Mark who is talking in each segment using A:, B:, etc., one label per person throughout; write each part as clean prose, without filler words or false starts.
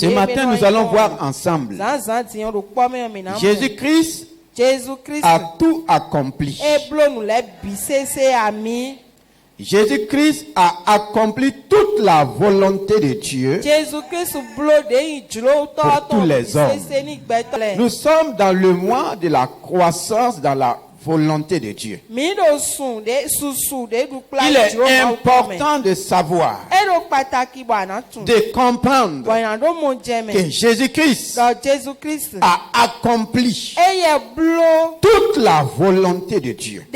A: Ce matin, nous allons voir ensemble. Jésus-Christ a tout accompli. Jésus-Christ a accompli toute la volonté de Dieu pour tous les hommes. Nous sommes dans le mois de la croissance dans la volonté de Dieu. Il est important de savoir, de comprendre que Jésus-Christ a accompli toute la volonté de Dieu.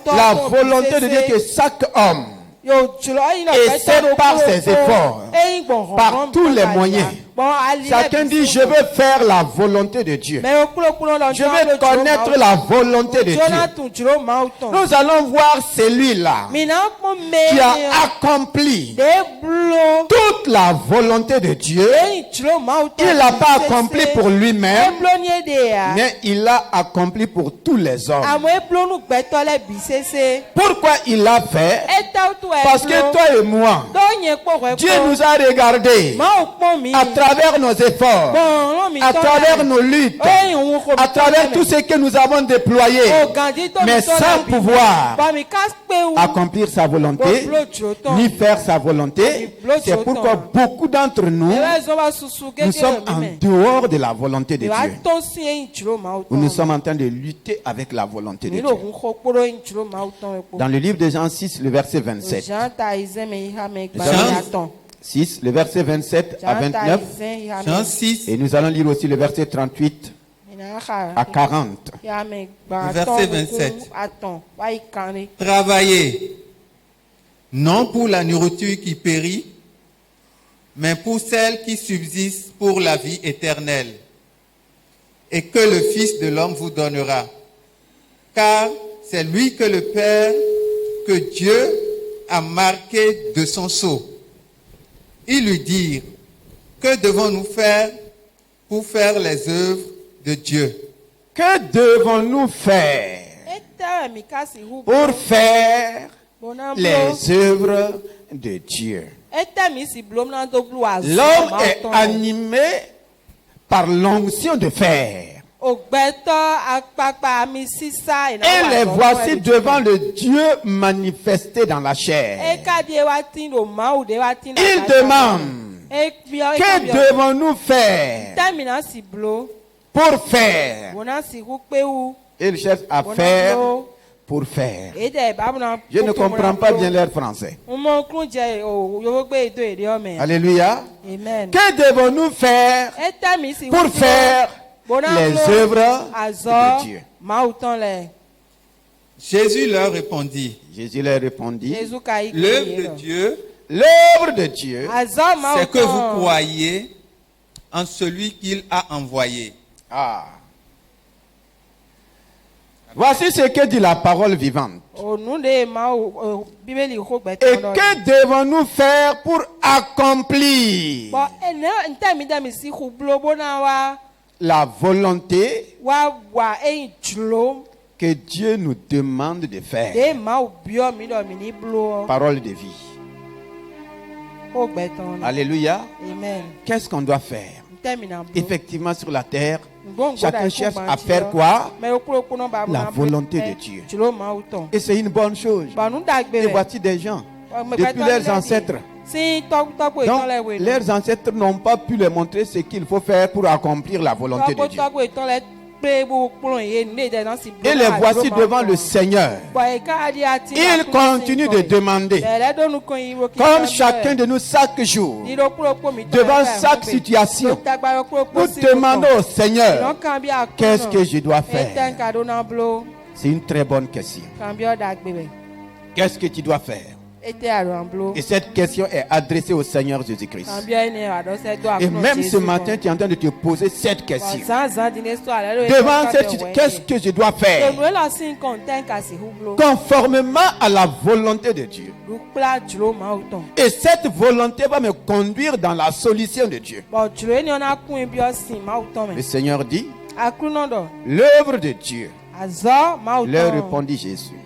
A: La volonté de Dieu que chaque homme essaie par ses efforts, par tous les moyens. Chacun dit, je veux faire la volonté de Dieu. Je veux connaître la volonté de Dieu. Nous allons voir celui-là qui a accompli toute la volonté de Dieu. Il ne l'a pas accompli pour lui-même, mais il l'a accompli pour tous les hommes. Pourquoi il l'a fait? Parce que toi et moi, Dieu nous a regardés à travers nos efforts, à travers nos luttes, à travers tout ce que nous avons déployé, mais sans pouvoir accomplir sa volonté, ni faire sa volonté. C'est pourquoi beaucoup d'entre nous, nous sommes en dehors de la volonté de Dieu. Nous sommes en train de lutter avec la volonté de Dieu. Dans le livre de Jean 6, le verset 27. Jean 6, le verset 27 à 29.
B: Jean 6.
A: Et nous allons lire aussi le verset 38 à 40.
B: Le verset 27. Travaillez, non pour la nourriture qui périt, mais pour celle qui subsiste pour la vie éternelle, et que le Fils de l'homme vous donnera. Car c'est lui que le Père, que Dieu a marqué de son sceau. Ils lui dirent, que devons-nous faire pour faire les œuvres de Dieu?
A: Que devons-nous faire pour faire les œuvres de Dieu? L'homme est animé par l'onction de faire. Et les voici devant le Dieu manifesté dans la chair. Il demande, que devons-nous faire pour faire? Il cherche à faire pour faire. Je ne comprends pas bien leur français. Alléluia. Que devons-nous faire pour faire les œuvres de Dieu?
B: Jésus leur répondit.
A: L'œuvre de Dieu,
B: c'est que vous croyez en celui qu'il a envoyé.
A: Voici ce que dit la parole vivante. Et que devons-nous faire pour accomplir la volonté que Dieu nous demande de faire? Parole de vie. Alléluia.
C: Amen.
A: Qu'est-ce qu'on doit faire? Effectivement, sur la terre, chacun cherche à faire quoi? La volonté de Dieu. Et c'est une bonne chose. Et voici des gens, depuis leurs ancêtres. Donc, leurs ancêtres n'ont pas pu leur montrer ce qu'il faut faire pour accomplir la volonté de Dieu. Et les voici devant le Seigneur. Ils continuent de demander, comme chacun de nous chaque jour, devant chaque situation, nous demandons au Seigneur, qu'est-ce que je dois faire? C'est une très bonne question. Qu'est-ce que tu dois faire? Et cette question est adressée au Seigneur Jésus-Christ. Et même ce matin, tu es en train de te poser cette question. Devant cette situation, qu'est-ce que je dois faire? Conformément à la volonté de Dieu. Et cette volonté va me conduire dans la solution de Dieu. Le Seigneur dit, l'œuvre de Dieu. Leur répondit Jésus.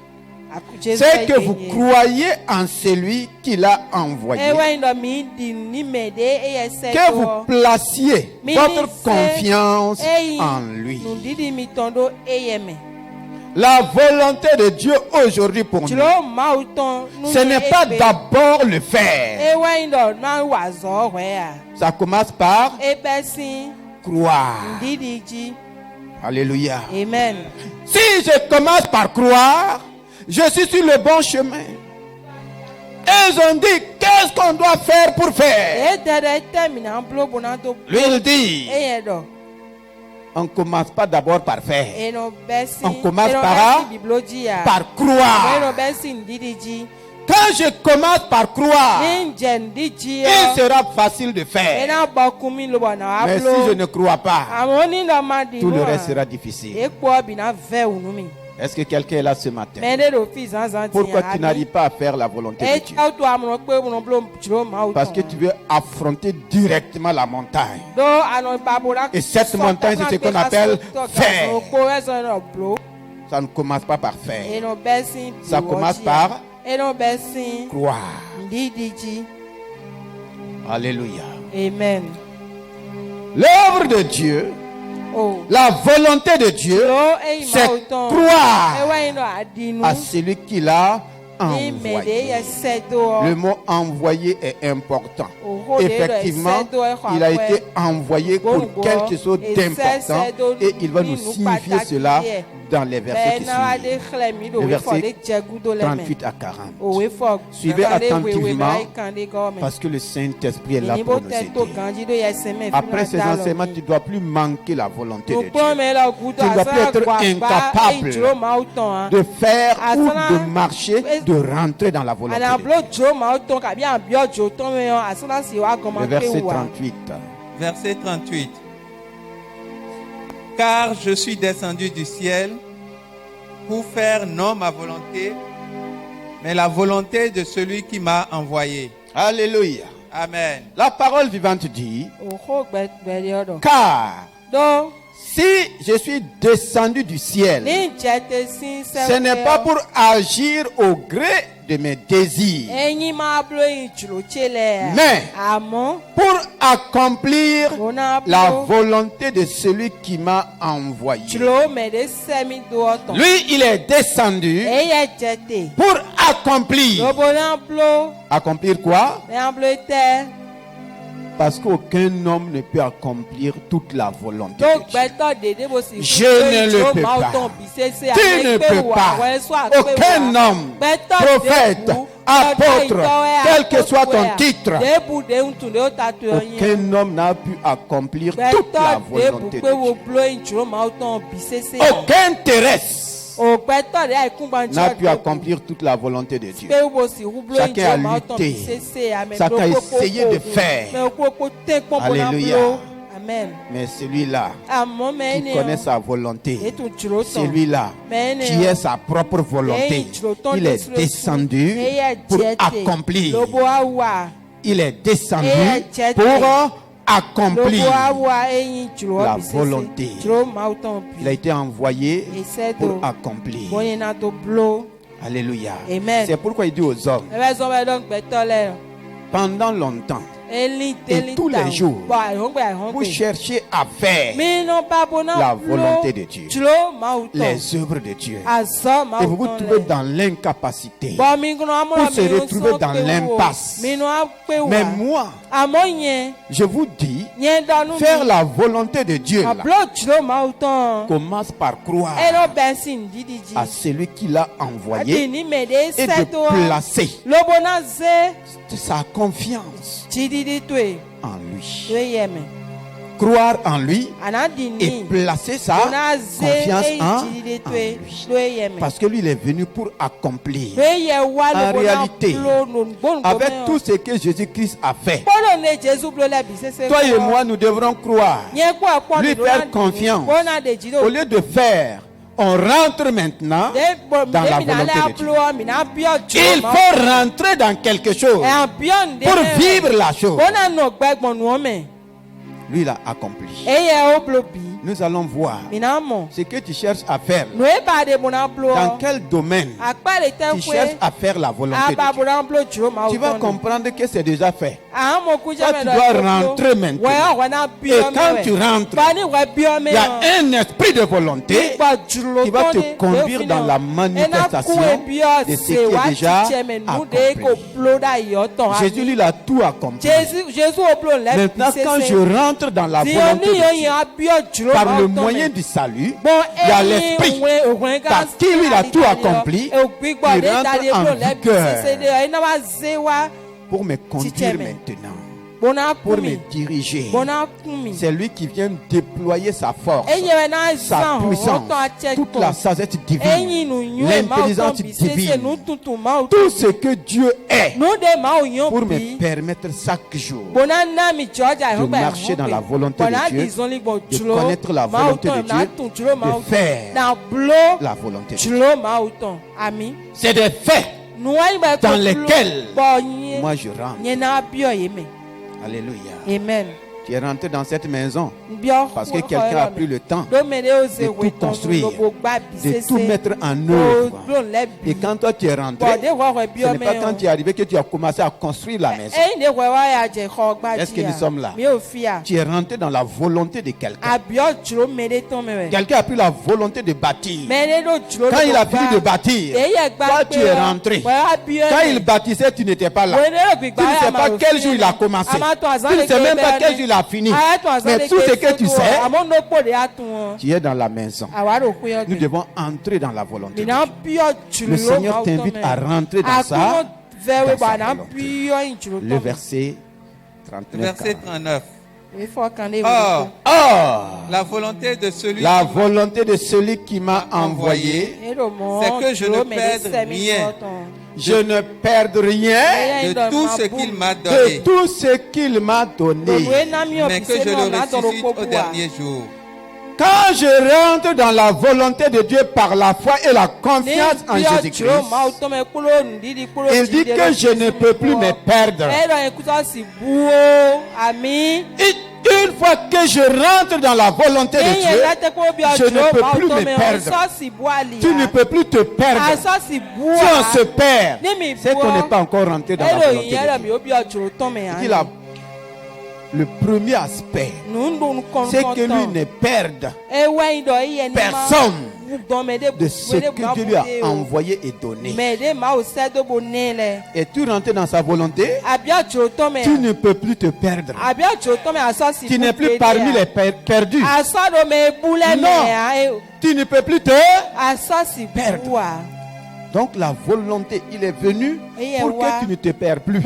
A: c'est que vous croyez en celui qui l'a envoyé, que vous placiez votre confiance en lui. La volonté de Dieu aujourd'hui pour nous, ce n'est pas d'abord le faire. Ça commence par croire. Alléluia.
C: Amen.
A: Si je commence par croire, je suis sur le bon chemin. Ils ont dit, qu'est-ce qu'on doit faire pour faire? Lui, il dit, on ne commence pas d'abord par faire. On commence par croire. Quand je commence par croire, il sera facile de faire. Mais si je ne crois pas, tout le reste sera difficile. Est-ce que quelqu'un est là ce matin? Pourquoi tu n'arrives pas à faire la volonté de Dieu? Parce que tu veux affronter directement la montagne. Et cette montagne, c'est ce qu'on appelle faire. Ça ne commence pas par faire. Ça commence par croire. Alléluia.
C: Amen.
A: L'œuvre de Dieu, la volonté de Dieu, c'est croire à celui qui l'a envoyé. Le mot envoyé est important. Effectivement, il a été envoyé pour quelque chose d'important et il va nous signifier cela dans les versets qui suivent. Les versets 38 à 40. Suivez attentivement parce que le Saint-Esprit est là pour nous aider. Après ces enseignements, tu ne dois plus manquer la volonté de Dieu. Tu ne dois plus être incapable de faire ou de marcher, de rentrer dans la volonté de Dieu. Le verset 38.
B: Verset 38. Car je suis descendu du ciel pour faire non ma volonté, mais la volonté de celui qui m'a envoyé.
A: Alléluia.
B: Amen.
A: La parole vivante dit, car si je suis descendu du ciel, ce n'est pas pour agir au gré de mes désirs, mais pour accomplir la volonté de celui qui m'a envoyé. Lui, il est descendu pour accomplir. Accomplir quoi? Parce qu'aucun homme ne peut accomplir toute la volonté de Dieu. Je ne le peux pas. Tu ne peux pas. Aucun homme, prophète, apôtre, quel que soit ton titre, aucun homme n'a pu accomplir toute la volonté de Dieu. Aucun terrestre n'a pu accomplir toute la volonté de Dieu. Chacun a lutté, chacun a essayé de faire. Alléluia. Mais celui-là qui connaît sa volonté, celui-là qui est sa propre volonté, il est descendu pour accomplir. Il est descendu pour accomplir la volonté. Il a été envoyé pour accomplir. Alléluia. C'est pourquoi il dit aux hommes, pendant longtemps et tous les jours, vous cherchez à faire la volonté de Dieu, les œuvres de Dieu, et vous vous trouvez dans l'incapacité, vous se retrouvez dans l'impasse. Mais moi, je vous dis, faire la volonté de Dieu là, commence par croire à celui qui l'a envoyé et de placer sa confiance en lui. Croire en lui et placer sa confiance en lui. Parce que lui, il est venu pour accomplir. En réalité, avec tout ce que Jésus-Christ a fait, toi et moi, nous devrons croire, lui faire confiance. Au lieu de faire, on rentre maintenant dans la volonté de Dieu. Il faut rentrer dans quelque chose pour vivre la chose. Lui, il a accompli. Nous allons voir ce que tu cherches à faire. Dans quel domaine tu cherches à faire la volonté de Dieu. Tu vas comprendre que c'est déjà fait. Toi, tu dois rentrer maintenant. Et quand tu rentres, il y a un esprit de volonté qui va te conduire dans la manifestation de ce qui est déjà accompli. Jésus, lui, il a tout accompli. Maintenant, quand je rentre dans la volonté de Dieu, par le moyen du salut, il y a l'esprit par qui lui, il a tout accompli. Il rentre en vigueur pour me conduire maintenant, pour me diriger. C'est lui qui vient déployer sa force, sa puissance, toute la sagesse divine, l'intelligence divine, tout ce que Dieu est, pour me permettre chaque jour de marcher dans la volonté de Dieu, de connaître la volonté de Dieu, de faire la volonté de Dieu. C'est des faits dans lesquels moi je rentre. Alléluia.
C: Amen.
A: Tu es rentré dans cette maison parce que quelqu'un a pris le temps de tout construire, de tout mettre en œuvre. Et quand toi tu es rentré, ce n'est pas quand tu es arrivé que tu as commencé à construire la maison. Est-ce que nous sommes là? Tu es rentré dans la volonté de quelqu'un. Quelqu'un a pris la volonté de bâtir. Quand il a fini de bâtir, toi tu es rentré. Quand il bâtissait, tu n'étais pas là. Tu ne sais pas quel jour il a commencé. Tu ne sais même pas quel jour il a fini. Mais tout ce que tu sais, tu es dans la maison. Nous devons entrer dans la volonté de Dieu. Le Seigneur t'invite à rentrer dans sa volonté. Le verset 39.
B: Or, la volonté de celui
A: qui m'a envoyé,
B: c'est que je ne perde rien.
A: Je ne perde rien
B: de tout ce qu'il m'a donné.
A: De tout ce qu'il m'a donné.
B: Mais que je le ressuscite au dernier jour.
A: Quand je rentre dans la volonté de Dieu par la foi et la confiance en Jésus-Christ, il dit que je ne peux plus me perdre. Une fois que je rentre dans la volonté de Dieu, je ne peux plus me perdre. Tu ne peux plus te perdre. Si on se perd, c'est qu'on n'est pas encore rentré dans la volonté de Dieu. Le premier aspect, c'est que lui ne perde personne de ce que Dieu lui a envoyé et donné. Et tu rentres dans sa volonté, tu ne peux plus te perdre. Tu n'es plus parmi les perdus. Non, tu ne peux plus te perdre. Donc la volonté, il est venu pour que tu ne te perds plus.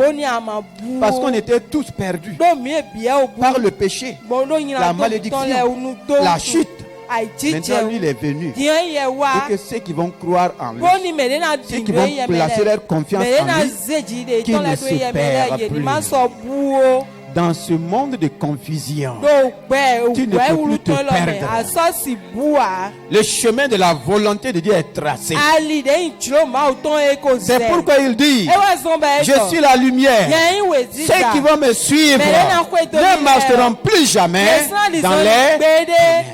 A: Parce qu'on était tous perdus par le péché, la malédiction, la chute. Maintenant, lui, il est venu. Et que ceux qui vont croire en lui, ceux qui vont placer leur confiance en lui, qui ne se perdent plus. Dans ce monde de confusion, tu ne peux plus te perdre. Le chemin de la volonté de Dieu est tracé. C'est pourquoi il dit, je suis la lumière. Ceux qui vont me suivre ne marcheront plus jamais dans les ténèbres.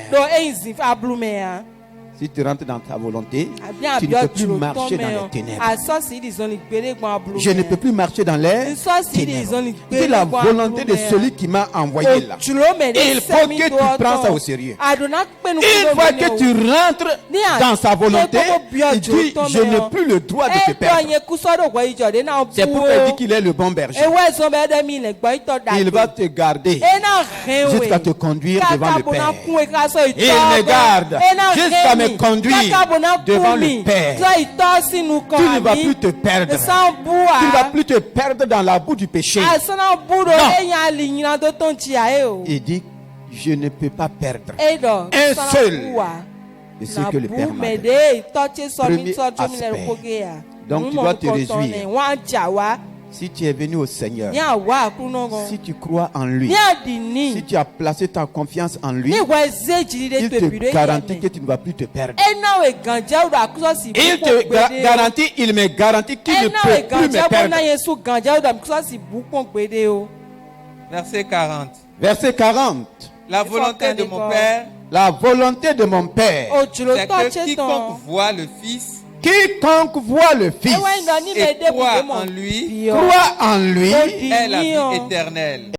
A: Si tu rentres dans ta volonté, tu ne peux plus marcher dans les ténèbres. Je ne peux plus marcher dans les ténèbres. C'est la volonté de celui qui m'a envoyé là. Il faut que tu prends ça au sérieux. Une fois que tu rentres dans sa volonté, il dit, je n'ai plus le droit de te perdre. C'est pourquoi il dit qu'il est le bon berger. Il va te garder jusqu'à te conduire devant le Père. Il me garde jusqu'à me conduire devant le Père. Tu ne vas plus te perdre. Tu ne vas plus te perdre dans la boue du péché. Non. Il dit, je ne peux pas perdre un seul de ce que le Père m'a donné. Premier aspect. Donc tu dois te réjouir. Si tu es venu au Seigneur, si tu crois en lui, si tu as placé ta confiance en lui, il te garantit que tu ne vas plus te perdre. Il te garantit, il me garantit qu'il ne peut plus me perdre.
B: Verset 40.
A: Verset 40.
B: La volonté de mon Père
A: La volonté de mon Père.
B: C'est que quiconque voit le Fils.
A: Quiconque voit le Fils
B: et croit en lui, est la vie éternelle.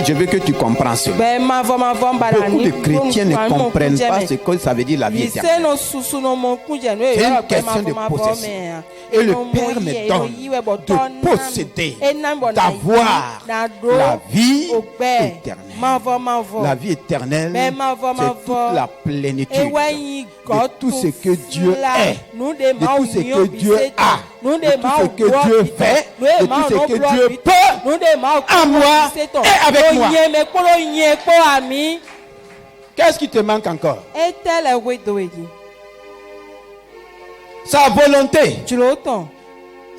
A: Je veux que tu comprennes cela. Beaucoup de chrétiens ne comprennent pas ce que ça veut dire la vie éternelle. C'est une question de possession. Et le Père me donne de posséder, d'avoir la vie éternelle. La vie éternelle, c'est toute la plénitude de tout ce que Dieu est, de tout ce que Dieu a, de tout ce que Dieu fait, de tout ce que Dieu peut à moi et avec moi. Qu'est-ce qui te manque encore? Sa volonté.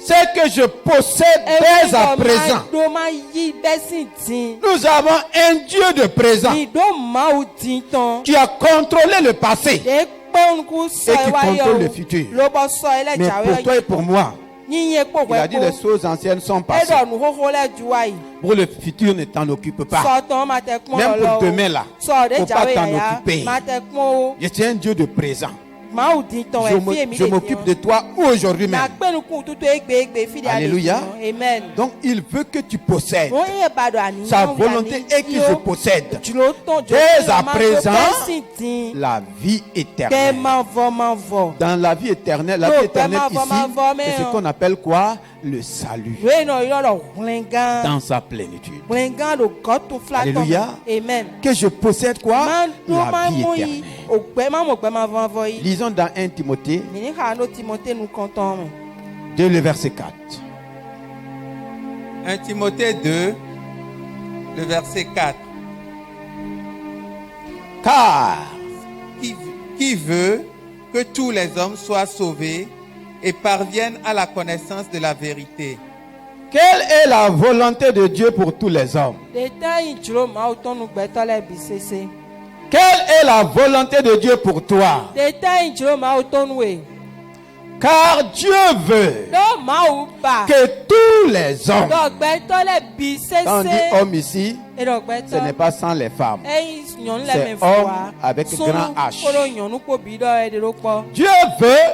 A: C'est que je possède dès à présent. Nous avons un Dieu de présent qui a contrôlé le passé et qui contrôle le futur. Mais pour toi et pour moi, il a dit les choses anciennes sont passées. Pour le futur, ne t'en occupe pas. Même pour demain là, il ne faut pas t'en occuper. Je suis un Dieu de présent. Je m'occupe de toi aujourd'hui même. Alléluia. Amen. Donc il veut que tu possèdes. Sa volonté est que je possède dès à présent la vie éternelle. Dans la vie éternelle ici, c'est ce qu'on appelle quoi? Le salut. Dans sa plénitude. Alléluia. Amen. Que je possède quoi? La vie éternelle. Lisons dans 1 Timothée 2, le verset 4.
B: 1 Timothée 2, le verset 4.
A: Car
B: qui veut que tous les hommes soient sauvés et parviennent à la connaissance de la vérité.
A: Quelle est la volonté de Dieu pour tous les hommes? Quelle est la volonté de Dieu pour toi? Car Dieu veut que tous les hommes, quand on dit homme ici, ce n'est pas sans les femmes, c'est homme avec grand H. Dieu veut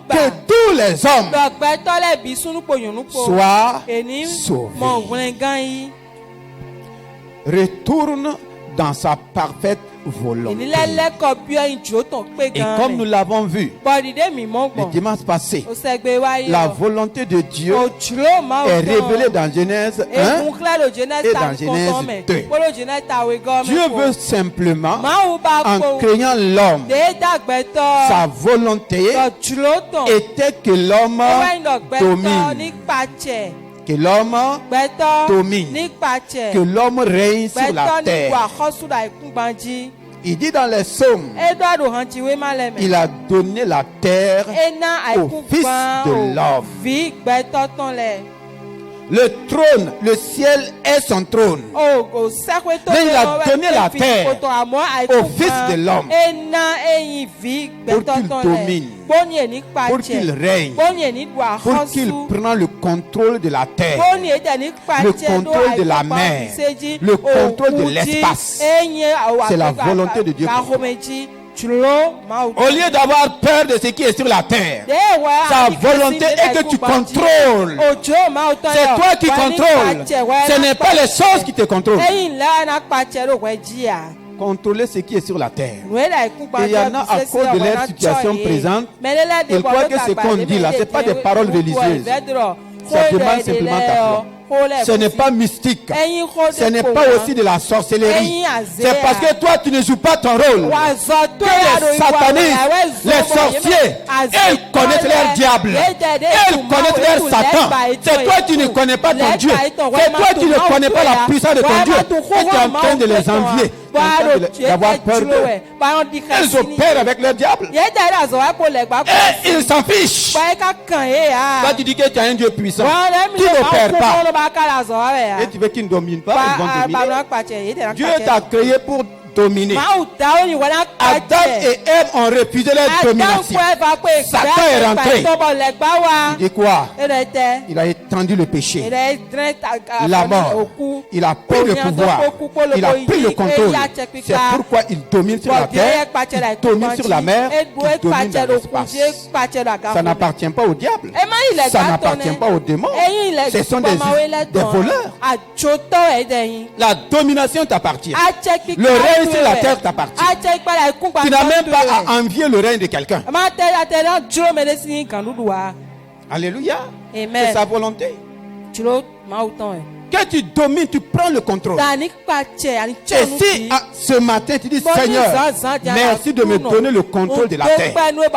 A: que tous les hommes soient sauvés. Retourne dans sa parfaite volonté. Et comme nous l'avons vu le dimanche passé, la volonté de Dieu est révélée dans Genèse 1 et dans Genèse 2. Dieu veut simplement, en créant l'homme, sa volonté était que l'homme domine. Que l'homme domine, que l'homme règne sur la terre. Il dit dans les psaumes, il a donné la terre au Fils de l'homme. Le trône, le ciel est son trône. Mais il a donné la terre au Fils de l'homme pour qu'il domine, pour qu'il règne, pour qu'il prenne le contrôle de la terre, le contrôle de la mer, le contrôle de l'espace. C'est la volonté de Dieu. Au lieu d'avoir peur de ce qui est sur la terre, sa volonté est que tu contrôles. C'est toi qui contrôles. Ce n'est pas les choses qui te contrôlent. Contrôler ce qui est sur la terre. Et il y en a à cause de leur situation présente. Ils croient que ce qu'on dit là, ce n'est pas des paroles religieuses. Ça demande simplement ta foi. Ce n'est pas mystique. Ce n'est pas aussi de la sorcellerie. C'est parce que toi, tu ne joues pas ton rôle. Que les satanistes, les sorciers, ils connaissent leur diable. Ils connaissent leur Satan. C'est toi qui ne connais pas ton Dieu. C'est toi qui ne connais pas la puissance de ton Dieu. Et tu es en train de les envier. D'avoir peur d'eux. Ils opèrent avec leur diable. Et ils s'en fichent. Toi, tu dis que tu as un Dieu puissant. Tu n'opères pas. Et tu veux qu'ils ne dominent pas, ils vont dominer. Dieu t'a créé pour dominer. Adam et Ève ont refusé leur domination. Satan est rentré. Il dit quoi? Il a étendu le péché, la mort. Il a pris le pouvoir. Il a pris le contrôle. C'est pourquoi il domine sur la terre, il domine sur la mer, il domine dans l'espace. Ça n'appartient pas au diable. Ça n'appartient pas aux démons. Ce sont des voleurs. La domination t'appartient. Le règne sur la terre t'appartient. Tu n'as même pas à envier le règne de quelqu'un. Alléluia. C'est sa volonté. Que tu domines, tu prends le contrôle. Et si ce matin tu dis Seigneur, merci de me donner le contrôle de la terre. Le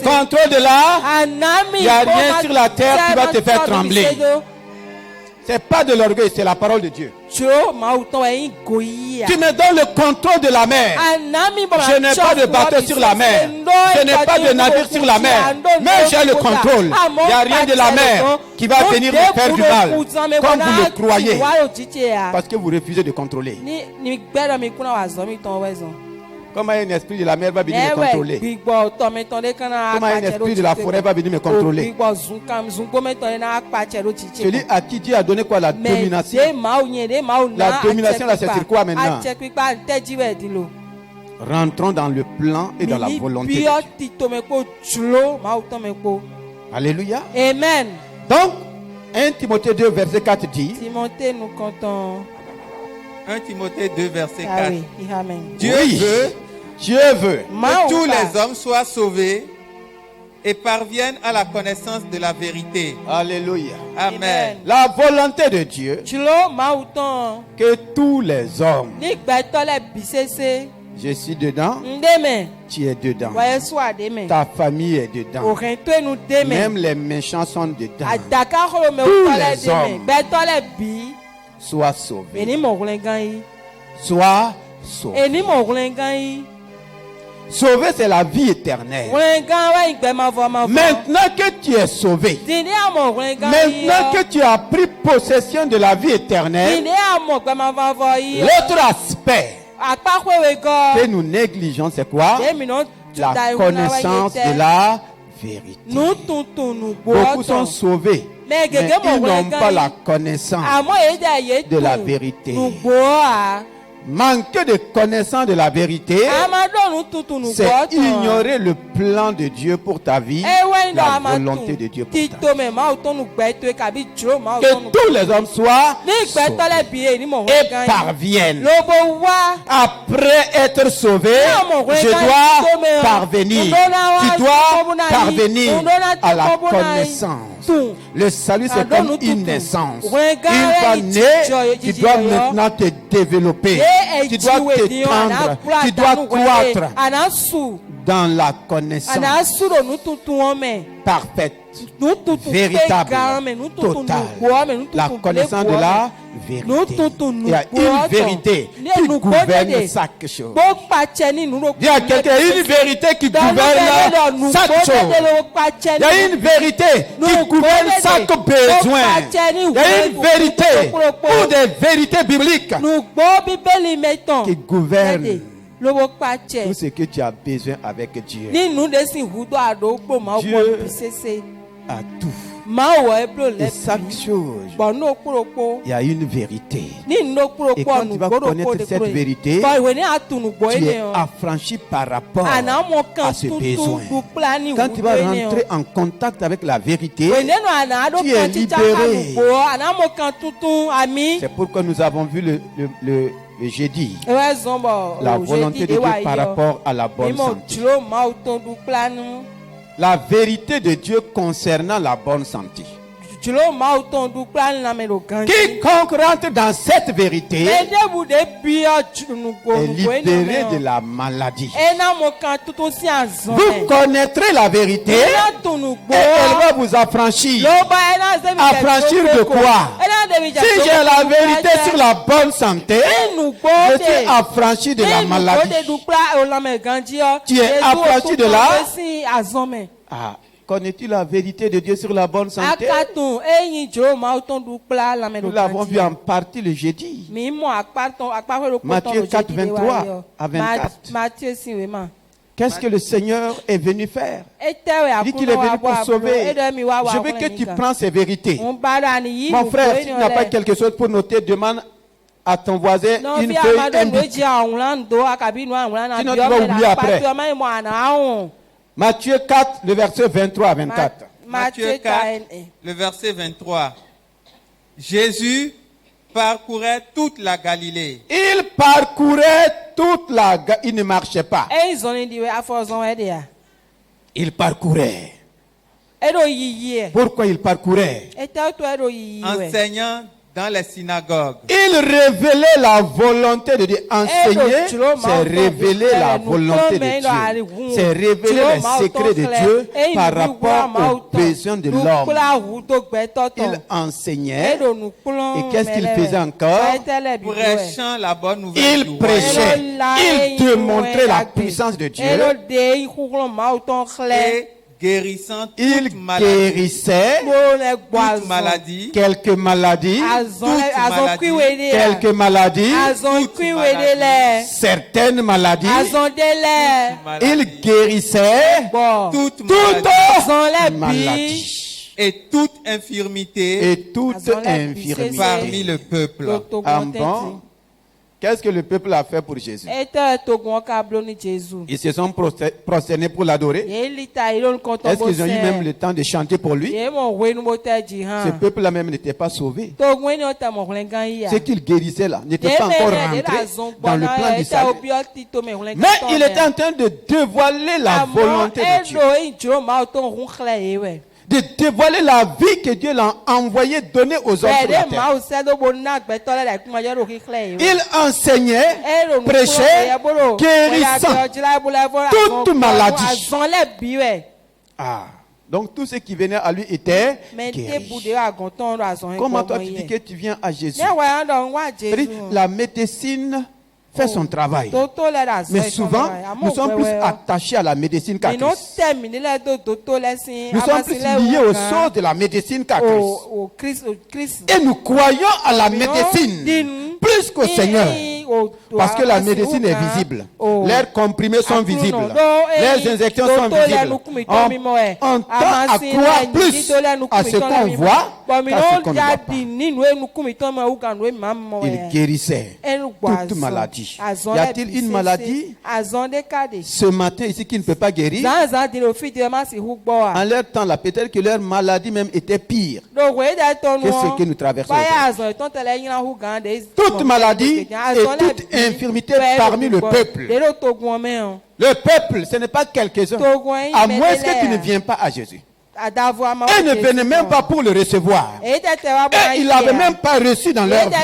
A: contrôle de l'art, il n'y a rien sur la terre qui va te faire trembler. C'est pas de l'orgueil, c'est la parole de Dieu. Tu me donnes le contrôle de la mer. Je n'ai pas de bateau sur la mer. Je n'ai pas de navire sur la mer. Mais j'ai le contrôle. Il n'y a rien de la mer qui va venir me faire du mal. Comme vous le croyez. Parce que vous refusez de contrôler. Comment un esprit de la mer va venir me contrôler? Comment un esprit de la forêt va venir me contrôler? Celui à qui Dieu a donné quoi? La domination. La domination, là, c'est sur quoi maintenant? Rentrons dans le plan et dans la volonté de Dieu. Alléluia.
C: Amen.
A: Donc, 1 Timothée 2, verset 4 dit.
C: Timothée, nous comptons.
B: 1 Timothée 2, verset 4.
C: Oui, amen.
A: Dieu veut
B: que tous les hommes soient sauvés et parviennent à la connaissance de la vérité.
A: Alléluia.
B: Amen.
A: La volonté de Dieu, que tous les hommes, je suis dedans, tu es dedans, ta famille est dedans, même les méchants sont dedans. Tous les hommes soient sauvés. Sois sauvé. Sauvé, c'est la vie éternelle. Maintenant que tu es sauvé, maintenant que tu as pris possession de la vie éternelle, l'autre aspect que nous négligeons, c'est quoi? La connaissance de la vérité. Beaucoup sont sauvés, mais ils n'ont pas la connaissance de la vérité. Manquer de connaissance de la vérité, c'est ignorer le plan de Dieu pour ta vie, la volonté de Dieu pour ta vie. Que tous les hommes soient sauvés et parviennent. Après être sauvé, je dois parvenir. Tu dois parvenir à la connaissance. Le salut, c'est comme une naissance. Une fois né, tu dois maintenant te développer. Tu dois t'étendre. Tu dois croître dans la connaissance parfaite, véritable, totale. La connaissance de la vérité. Il y a une vérité qui gouverne chaque chose. Il y a quelqu'un, une vérité qui gouverne chaque chose. Il y a une vérité qui gouverne chaque besoin. Il y a une vérité ou des vérités bibliques qui gouvernent tout ce que tu as besoin avec Dieu. Dieu a tout. Et chaque chose, il y a une vérité. Et quand tu vas connaître cette vérité, tu es affranchi par rapport à ce besoin. Quand tu vas rentrer en contact avec la vérité, tu es libéré. C'est pourquoi nous avons vu le jeudi la volonté de Dieu par rapport à la bonne santé. La vérité de Dieu concernant la bonne santé. Quiconque rentre dans cette vérité est libéré de la maladie. Vous connaîtrez la vérité et elle va vous affranchir. Affranchir de quoi? Si j'ai la vérité sur la bonne santé, je suis affranchi de la maladie. Tu es affranchi de la Connais-tu la vérité de Dieu sur la bonne santé? Nous l'avons vu en partie le jeudi. Matthieu 4, 23 à 24. Qu'est-ce que le Seigneur est venu faire? Il dit qu'il est venu pour sauver. Je veux que tu prends ces vérités. Mon frère, si tu n'as pas quelque chose pour noter, demande à ton voisin une feuille, un bic. Sinon tu vas oublier après. Matthieu 4, le verset 23 à 24.
B: Matthieu 4, le verset 23. Jésus parcourait toute la Galilée.
A: Il parcourait toute la Galilée. Il ne marchait pas. Il parcourait. Pourquoi il parcourait?
B: Enseignant dans les synagogues.
A: Il révélait la volonté de Dieu. Enseigner, c'est révéler la volonté de Dieu. C'est révéler les secrets de Dieu par rapport aux besoins de l'homme. Il enseignait. Et qu'est-ce qu'il faisait encore?
B: Prêchant la bonne nouvelle.
A: Il prêchait. Il démontrait la puissance de Dieu.
B: Et guérissant toute maladie.
A: Il guérissait
B: toute maladie.
A: Quelques maladies. Quelques maladies. Certaines maladies. Il guérissait toute maladie.
B: Et toute infirmité. Parmi le peuple.
A: Qu'est-ce que le peuple a fait pour Jésus? Ils se sont prosternés pour l'adorer. Est-ce qu'ils ont eu même le temps de chanter pour lui? Ce peuple-là même n'était pas sauvé. Ce qu'il guérissait là n'était pas encore rentré dans le plan du salut. Mais il était en train de dévoiler la volonté de Dieu. De dévoiler la vie que Dieu l'a envoyé donner aux hommes sur la terre. Il enseignait, prêchait, guérissant toute maladie. Donc tous ceux qui venaient à lui étaient guéris. Comment toi tu dis que tu viens à Jésus? La médecine fait son travail. Mais souvent, nous sommes plus attachés à la médecine qu'à Christ. Nous sommes plus liés aux choses de la médecine qu'à Christ. Et nous croyons à la médecine plus qu'au Seigneur. Parce que la médecine est visible. Leurs comprimés sont visibles. Leurs injections sont visibles. On tend à croire plus à ce qu'on voit qu'à ce qu'on ne voit pas. Il guérissait toute maladie. Y a-t-il une maladie ce matin ici qui ne peut pas guérir? En leur temps là, peut-être que leur maladie même était pire que ce que nous traversons. Toute maladie et toute infirmité parmi le peuple. Le peuple, ce n'est pas quelques-uns. À moins que tu ne viens pas à Jésus. Et ne venaient même pas pour le recevoir. Et ils n'avaient même pas reçu dans leur vie.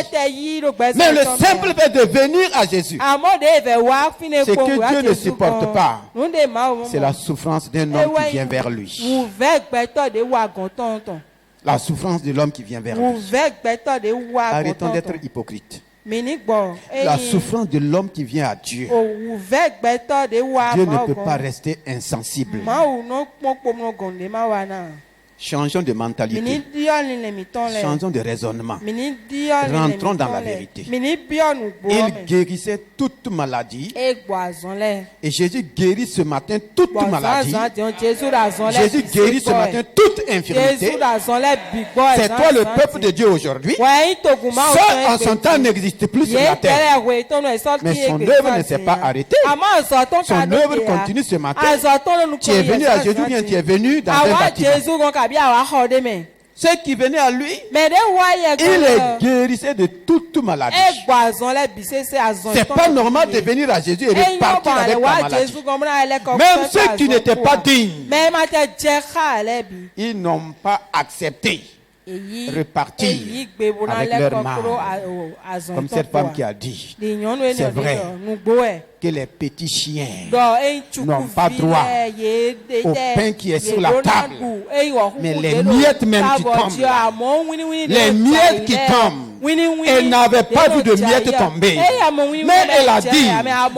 A: Mais le simple fait de venir à Jésus, ce que Dieu ne supporte pas, c'est la souffrance d'un homme qui vient vers lui. La souffrance de l'homme qui vient vers lui. Arrêtons d'être hypocrites. La souffrance de l'homme qui vient à Dieu. Dieu ne peut pas rester insensible. Changeons de mentalité. Changeons de raisonnement. Rentrons dans la vérité. Il guérissait toute maladie. Et Jésus guérit ce matin toute maladie. Jésus guérit ce matin toute infirmité. C'est toi le peuple de Dieu aujourd'hui. Seul en son temps n'existe plus sur la terre. Mais son œuvre ne s'est pas arrêtée. Son œuvre continue ce matin. Tu es venu à Jésus, bien tu es venu dans un bâtiment. Ceux qui venaient à lui, il les guérissait de toute maladie. C'est pas normal de venir à Jésus et repartir avec ta maladie. Même ceux qui n'étaient pas dignes, ils n'ont pas accepté repartir avec leur mal. Comme cette femme qui a dit, c'est vrai que les petits chiens n'ont pas droit au pain qui est sur la table. Mais les miettes même qui tombent, les miettes qui tombent, elle n'avait pas vu de miettes tomber. Mais elle a dit,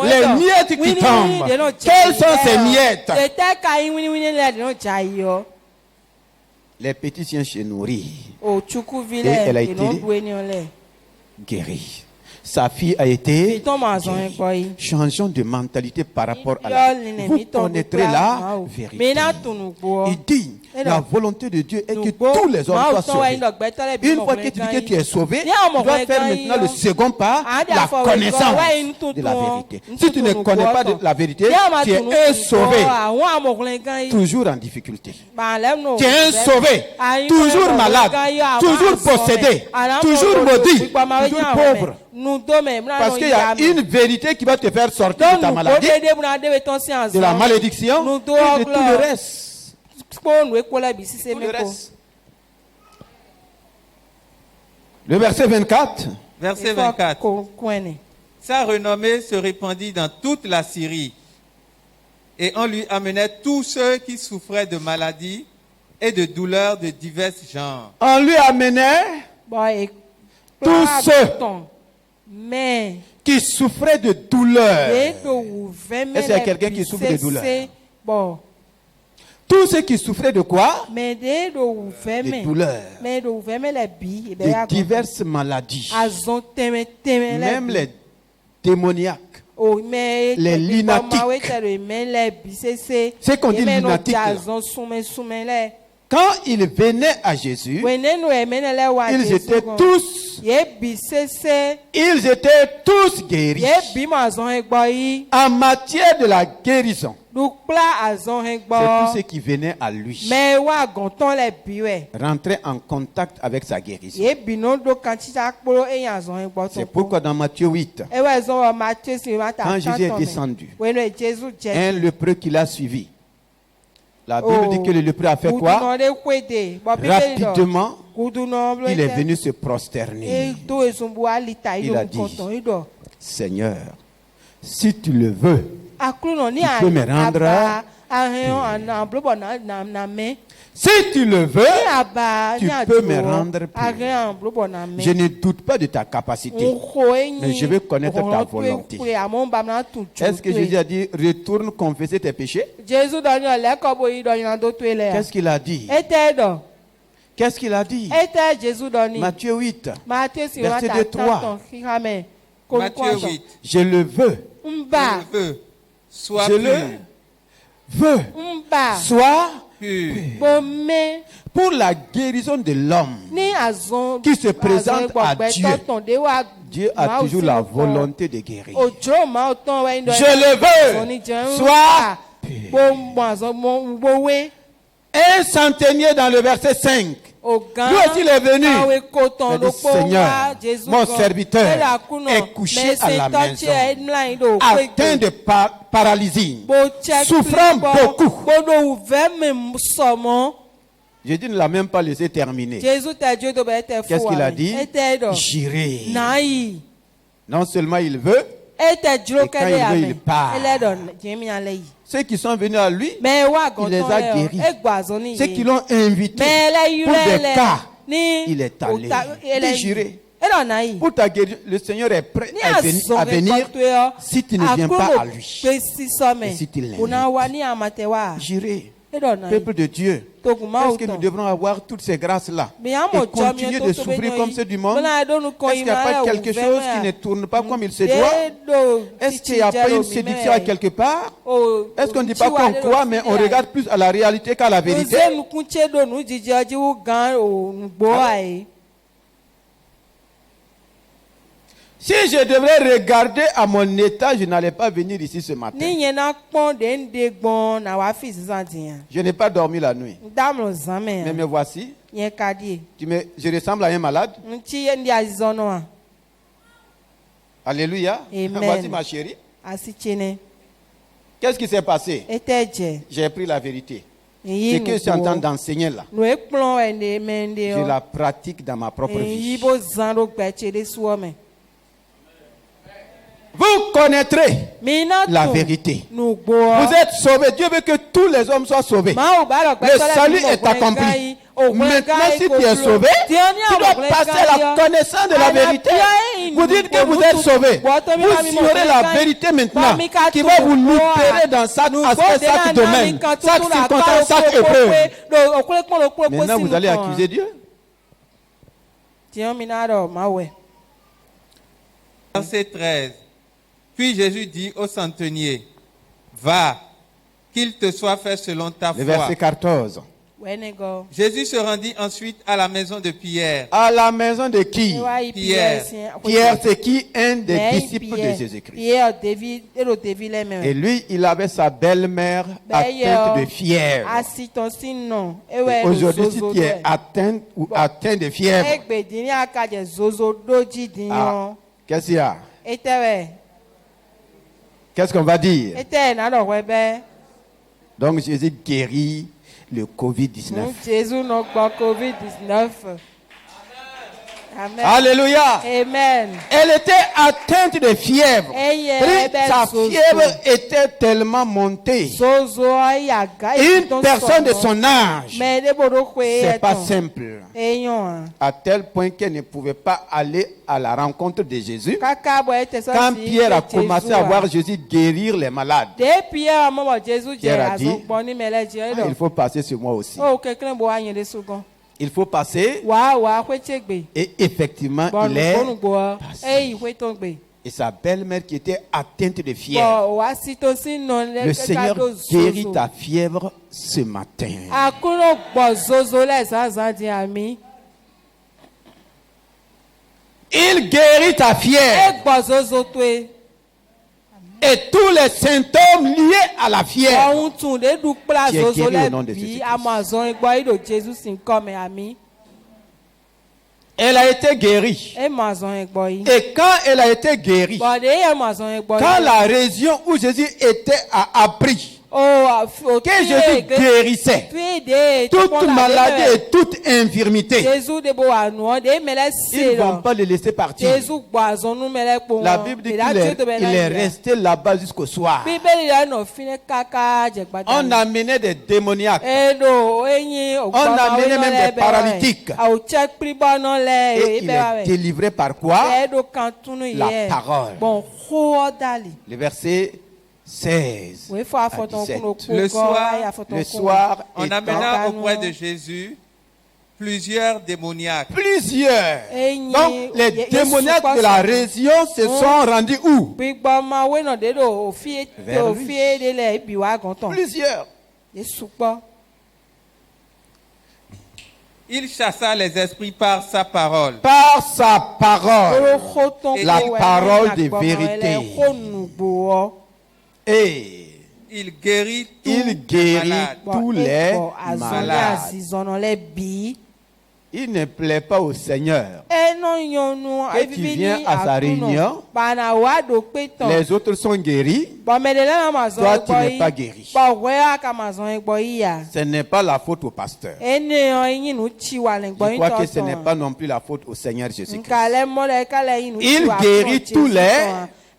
A: les miettes qui tombent, quelles sont ces miettes? Les petits chiens se nourrissent. Et elle a été guérie. Sa fille a été changeant de mentalité par rapport à la vie. Vous connaîtrez la vérité. Il dit, la volonté de Dieu est que tous les hommes soient sauvés. Une fois que tu dis que tu es sauvé, tu dois faire maintenant le second pas, la connaissance de la vérité. Si tu ne connais pas de la vérité, tu es un sauvé, toujours en difficulté. Tu es un sauvé, toujours malade, toujours possédé, toujours maudit, toujours pauvre. Parce qu'il y a une vérité qui va te faire sortir de ta maladie, de la malédiction et de tout le reste. Le verset 24.
B: Verset 24. Sa renommée se répandit dans toute la Syrie et on lui amenait tous ceux qui souffraient de maladies et de douleurs de divers genres.
A: On lui amenait tous ceux qui souffraient de douleurs. Est-ce qu'il y a quelqu'un qui souffre de douleurs? Tous ceux qui souffraient de quoi? De douleurs. De diverses maladies. Même les démoniaques. Les lunatiques. C'est qu'on dit lunatique. Quand ils venaient à Jésus, ils étaient tous guéris. En matière de la guérison, c'est tous ceux qui venaient à lui rentrer en contact avec sa guérison. C'est pourquoi dans Matthieu 8, quand Jésus est descendu, un lépreux qui l'a suivi, la Bible dit que le lépreux a fait quoi? Rapidement, il est venu se prosterner. Il a dit, Seigneur, si tu le veux, tu peux me rendre. Si tu le veux, tu peux me rendre pur. Je ne doute pas de ta capacité, mais je veux connaître ta volonté. Est-ce que Jésus a dit, retourne confesser tes péchés? Qu'est-ce qu'il a dit? Qu'est-ce qu'il a dit? Matthieu 8, verset 2-3.
B: Matthieu 8.
A: Je le veux.
B: Sois
A: je le veux. Sois pour la guérison de l'homme qui se présente à Dieu. Dieu a toujours la volonté de guérir. Je le veux. Sois un centenier dans le verset 5. Lui aussi il est venu. Il dit, Seigneur, mon serviteur est couché à la maison, atteint de paralysie, souffrant beaucoup. Jésus ne l'a même pas laissé terminer. Qu'est-ce qu'il a dit? J'irai. Non seulement il veut, et quand il veut, il part. Ceux qui sont venus à lui, il les a guéris. Ceux qui l'ont invité pour des cas, il est allé. Il est juré. Pour ta guérison, le Seigneur est prêt à venir si tu ne viens pas à lui. Et si tu l'invites. Jurez. Peuple de Dieu, est-ce que nous devrons avoir toutes ces grâces-là et continuer de souffrir comme ceux du monde? Est-ce qu'il n'y a pas quelque chose qui ne tourne pas comme il se doit? Est-ce qu'il n'y a pas une séduction à quelque part? Est-ce qu'on ne dit pas qu'on croit, mais on regarde plus à la réalité qu'à la vérité? Si je devrais regarder à mon état, je n'allais pas venir ici ce matin. Je n'ai pas dormi la nuit. Mais me voici. Je ressemble à un malade. Alléluia. Voici ma chérie. Qu'est-ce qui s'est passé? J'ai pris la vérité. Ce que je suis en train d'enseigner là, je la pratique dans ma propre vie. Vous connaîtrez la vérité. Vous êtes sauvés. Dieu veut que tous les hommes soient sauvés. Le salut est accompli. Maintenant, si tu es sauvé, tu dois passer à la connaissance de la vérité. Vous dites que vous êtes sauvé. Vous aurez la vérité maintenant qui va vous libérer dans chaque aspect, chaque domaine, chaque circonstance, chaque épreuve. Maintenant, vous allez accuser Dieu.
B: Verset 13. Puis Jésus dit au centenier, va, qu'il te soit fait selon ta foi.
A: Le verset 14.
B: Jésus se rendit ensuite à la maison de Pierre.
A: À la maison de qui?
B: Pierre.
A: Pierre, c'est qui? Un des disciples de Jésus-Christ. Et lui, il avait sa belle-mère atteinte de fièvre. Et aujourd'hui, si tu es atteint ou atteint de fièvre, qu'est-ce qu'il y a? Qu'est-ce qu'on va dire? Donc Jésus guérit le Covid-19.
C: Amen.
A: Alléluia.
C: Amen.
A: Elle était atteinte de fièvre. Sa fièvre était tellement montée. Une personne de son âge, c'est pas simple. À tel point qu'elle ne pouvait pas aller à la rencontre de Jésus. Quand Pierre a commencé à voir Jésus guérir les malades, Pierre a dit, il faut passer sur moi aussi. Il faut passer. Et effectivement, il est passé. Et sa belle-mère qui était atteinte de fièvre. Le Seigneur guérit ta fièvre ce matin. Il guérit ta fièvre. Et tous les symptômes liés à la fièvre. Tu es guéri au nom de Jésus-Christ. Elle a été guérie. Et quand elle a été guérie, quand la région où Jésus était a appris que Jésus guérissait toute maladie et toute infirmité, ils ne vont pas le laisser partir. La Bible dit qu'il est resté là-bas jusqu'au soir. On amenait des démoniaques. On amenait même des paralytiques. Et il est délivré par quoi? La parole. Le verset 16 à 17.
B: Le soir, on amena auprès de Jésus plusieurs démoniaques.
A: Plusieurs. Donc, les démoniaques de la région se sont rendus où? Vers lui. Plusieurs.
B: Il chassa les esprits par sa parole.
A: Par sa parole. La parole de vérité. Et
B: il guérit
A: tous les malades. Il ne plaît pas au Seigneur que tu viens à sa réunion, les autres sont guéris, toi tu n'es pas guéri. Ce n'est pas la faute au pasteur. Je crois que ce n'est pas non plus la faute au Seigneur Jésus-Christ. Il guérit tous les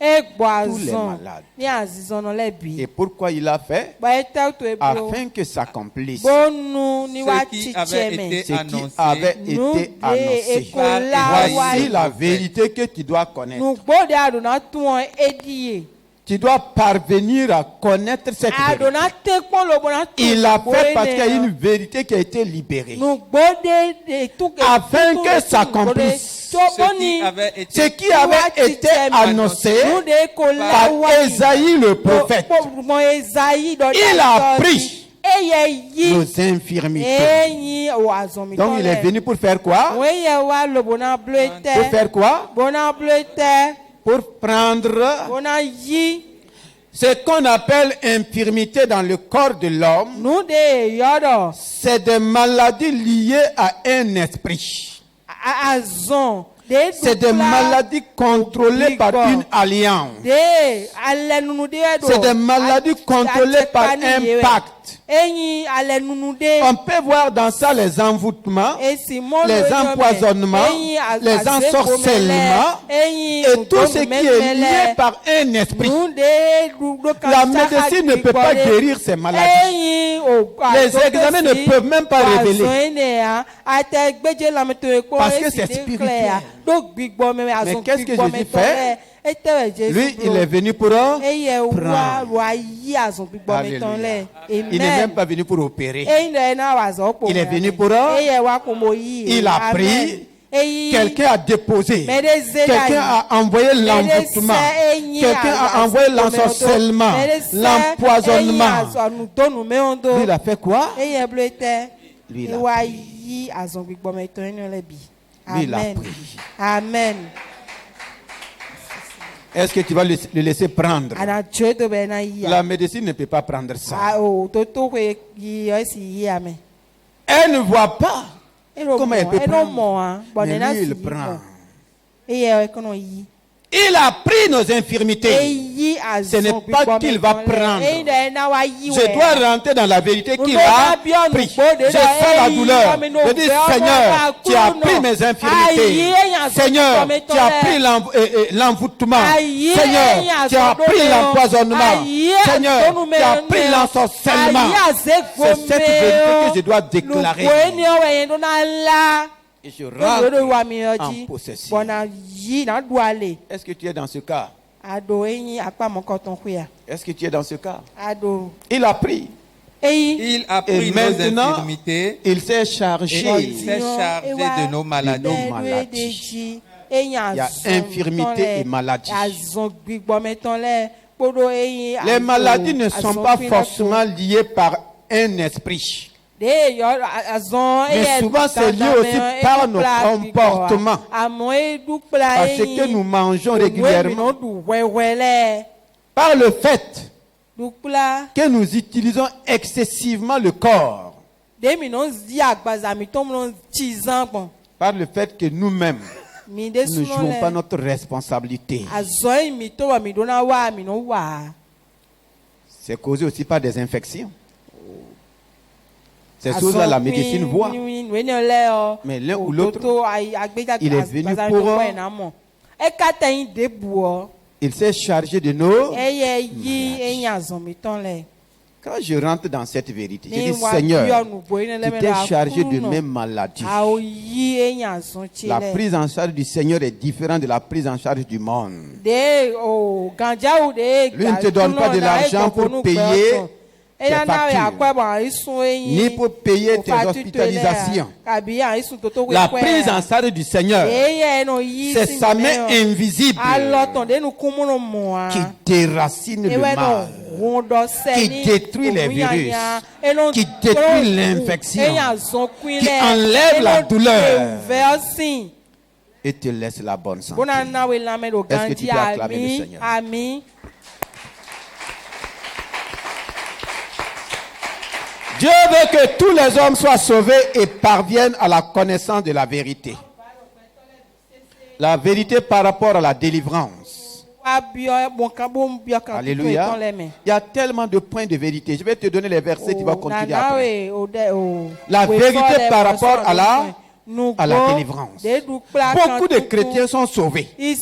A: malades. Et pourquoi il a fait? Afin que s'accomplisse ce qui avait été annoncé. Voici la vérité que tu dois connaître. Tu dois parvenir à connaître cette vérité. Il a fait parce qu'il y a une vérité qui a été libérée. Afin que s'accomplisse ce qui avait été annoncé par Ésaïe le prophète. Il a pris nos infirmités. Donc il est venu pour faire quoi? Pour faire quoi? Pour prendre ce qu'on appelle infirmité dans le corps de l'homme. C'est des maladies liées à un esprit. C'est des maladies contrôlées par une alliance. C'est des maladies contrôlées par un pacte. actes. On peut voir dans ça les envoûtements, les empoisonnements, les ensorcellements et tout ce qui est lié par un esprit. La médecine ne peut pas guérir ces maladies. Les examens ne peuvent même pas révéler. Parce que c'est spirituel. Mais qu'est-ce que Jésus fait? Lui, il est venu pour prendre. Il n'est même pas venu pour opérer. Il est venu pour il a pris. Quelqu'un a déposé. Quelqu'un a envoyé l'envoûtement. Quelqu'un a envoyé l'ensorcellement, l'empoisonnement. Lui, il a fait quoi? Lui, il a pris. Lui, il a pris.
C: Amen.
A: Est-ce que tu vas le laisser prendre? La médecine ne peut pas prendre ça. Elle ne voit pas comment elle peut prendre. Mais lui, il prend. Il a pris nos infirmités. Ce n'est pas qu'il va prendre. Je dois rentrer dans la vérité qu'il a pris. Je sens la douleur. Je dis, Seigneur, tu as pris mes infirmités. Seigneur, tu as pris l'envoûtement. Seigneur, tu as pris l'empoisonnement. Seigneur, tu as pris l'ensorcellement. C'est cette vérité que je dois déclarer. Et je rentre en possession. Est-ce que tu es dans ce cas? Est-ce que tu es dans ce cas? Il a pris.
B: Il a pris nos infirmités.
A: Il s'est chargé
B: de nos maladies.
A: Il y a infirmité et maladie. Les maladies ne sont pas forcément liées par un esprit. Mais souvent c'est lié aussi par nos comportements. Parce que nous mangeons régulièrement. Par le fait que nous utilisons excessivement le corps. Par le fait que nous-mêmes nous ne jouons pas notre responsabilité. C'est causé aussi par des infections. Ces choses-là, la médecine voit. Mais l'un ou l'autre, il est venu pour... Il s'est chargé de nos... Quand je rentre dans cette vérité, je dis, Seigneur, tu t'es chargé de mes maladies. La prise en charge du Seigneur est différente de la prise en charge du monde. Lui ne te donne pas de l'argent pour payer tes factures, ni pour payer tes hospitalisations. La prise en charge du Seigneur, c'est sa main invisible qui déracine le mal, qui détruit les virus, qui détruit l'infection, qui enlève la douleur et te laisse la bonne santé. Est-ce que tu peux acclamer le Seigneur? Dieu veut que tous les hommes soient sauvés et parviennent à la connaissance de la vérité. La vérité par rapport à la délivrance. Alléluia. Il y a tellement de points de vérité. Je vais te donner les versets, tu vas continuer après. La vérité par rapport à la délivrance. Beaucoup de chrétiens sont sauvés, mais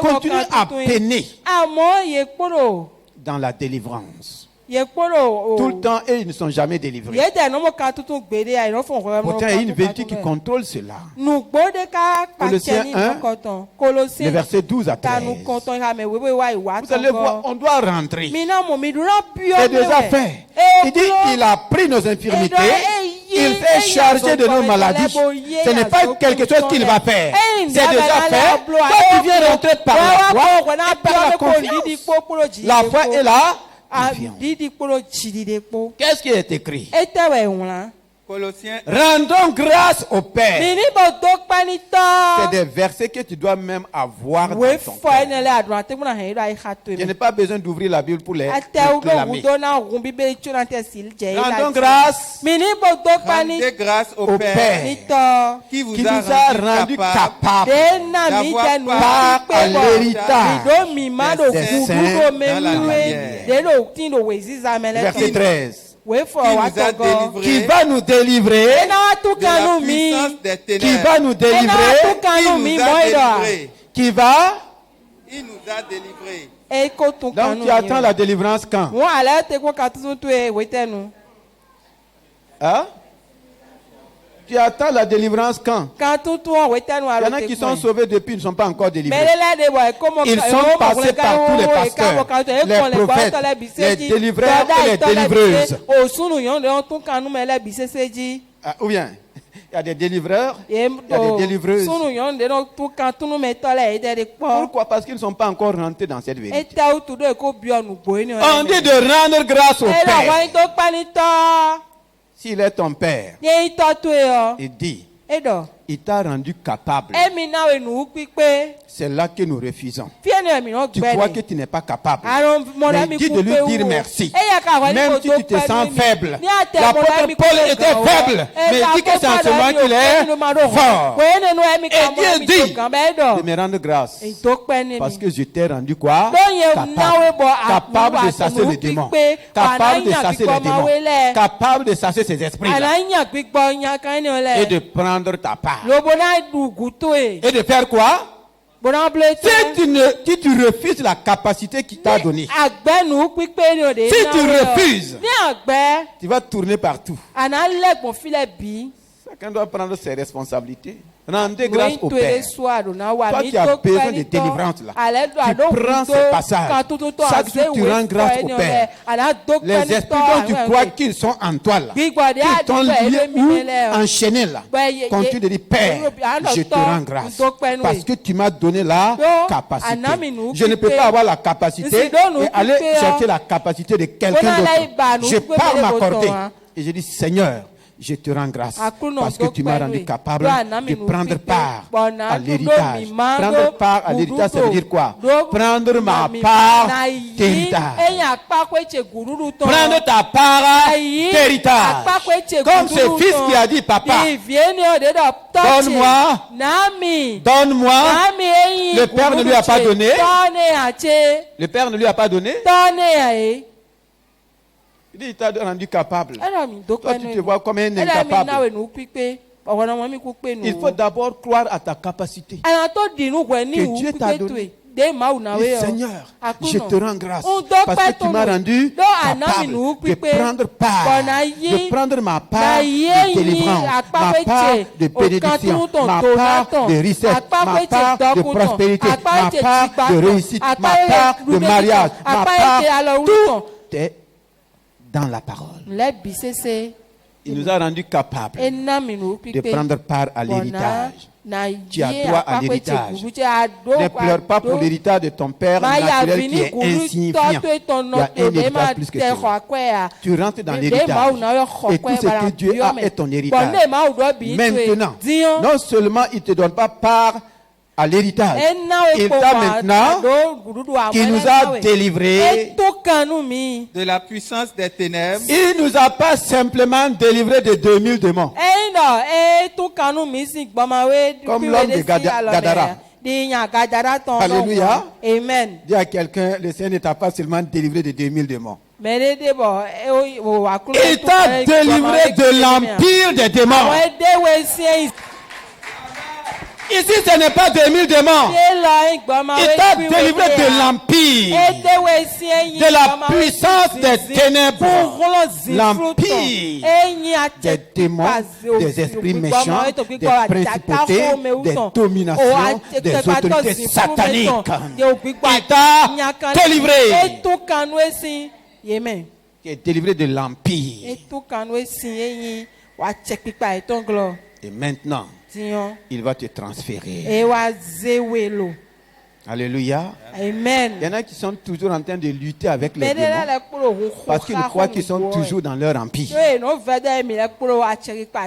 A: continuent à peiner dans la délivrance. Tout le temps, et ils ne sont jamais délivrés. Pourtant, il y a une vérité qui contrôle cela. Colossiens 1, le verset 12 à 13. Vous allez voir, on doit rentrer. C'est déjà fait. Il dit, il a pris nos infirmités, il s'est chargé de nos maladies. Ce n'est pas quelque chose qu'il va faire. C'est déjà fait. Toi, tu viens rentrer par la foi et par la confiance. La foi est là. Qu'est-ce qui est écrit?
B: Colossiens.
A: Rendons grâce au Père. C'est des versets que tu dois même avoir dans ton cœur. Je n'ai pas besoin d'ouvrir la Bible pour les proclamer. Rendons grâce.
B: Rendez grâce au Père
A: qui nous a rendu capables d'avoir par l'héritage des saints dans la lumière. Verset 13. qui va nous délivrer
B: de la puissance des ténèbres,
A: qui va nous délivrer, qui va.
B: Il nous a délivrés.
A: Donc tu attends la délivrance quand? Hein? Tu attends la délivrance quand? Il y en a qui sont sauvés depuis, ils ne sont pas encore délivrés. Ils sont passés par tous les pasteurs, les prophètes, les délivreurs et les délivreuses. Ou bien, il y a des délivreurs, il y a des délivreuses. Pourquoi? Parce qu'ils ne sont pas encore rentrés dans cette vérité. On dit de rendre grâce au Père. S'il est ton père, il dit, il t'a rendu capable. C'est là que nous refusons. Tu crois que tu n'es pas capable. Mais il dit de lui dire merci. Même si tu te sens faible. L'apôtre Paul était faible. Mais il dit que c'est en ce moment qu'il est fort. Et Dieu dit de me rendre grâce. Parce que je t'ai rendu quoi? Capable de chasser les démons. Capable de chasser les démons. Capable de chasser ces esprits-là. Et de prendre ta part. Et de faire quoi? Si tu refuses la capacité qu'il t'a donnée, si tu refuses, tu vas tourner partout. Chacun doit prendre ses responsabilités. Rendez grâce au Père. Toi qui as besoin de délivrance là, tu prends ce passage. Chaque jour tu rends grâce au Père. Les esprits dont tu crois qu'ils sont en toi là, qu'ils t'ont lié ou enchaîné là, continue de dire Père, je te rends grâce parce que tu m'as donné la capacité. Je ne peux pas avoir la capacité et aller chercher la capacité de quelqu'un d'autre. Je pars m'accorder et je dis Seigneur, je te rends grâce parce que tu m'as rendu capable de prendre part à l'héritage. Prendre part à l'héritage, ça veut dire quoi? Prendre ma part d'héritage. Prendre ta part d'héritage. Comme ce fils qui a dit, papa, donne-moi. Donne-moi. Le père ne lui a pas donné. Le père ne lui a pas donné. Il t'a rendu capable. Toi, tu te vois comme un incapable. Il faut d'abord croire à ta capacité que Dieu t'a donnée. Seigneur, je te rends grâce parce que tu m'as rendu capable de prendre part, de prendre ma part de délivrance, ma part de bénédiction, ma part de richesse, ma part de prospérité, ma part de réussite, ma part de mariage, ma part, tout est dans la parole. Il nous a rendu capables de prendre part à l'héritage. Tu as droit à l'héritage. Ne pleure pas pour l'héritage de ton père naturel qui est insignifiant. Il y a un héritage plus que toi. Tu rentres dans l'héritage. Et tout ce que Dieu a est ton héritage. Maintenant, non seulement il ne te donne pas part à l'héritage, il t'a maintenant qui nous a délivrés
B: de la puissance des ténèbres.
A: Il nous a pas simplement délivrés de 2000 démons. Comme l'homme de Gadara. Alléluia. Amen. Dis à quelqu'un, le Seigneur ne t'a pas seulement délivré de 2000 démons. Il t'a délivré de l'empire des démons. Ici, ce n'est pas 2000 démons. Il t'a délivré de l'empire, de la puissance des ténèbres, l'empire des démons, des esprits méchants, des principautés, des dominations, des autorités sataniques. Il t'a délivré. Tu es délivré de l'empire. Et maintenant, il va te transférer. Alléluia. Amen. Il y en a qui sont toujours en train de lutter avec les démons parce qu'ils croient qu'ils sont toujours dans leur empire.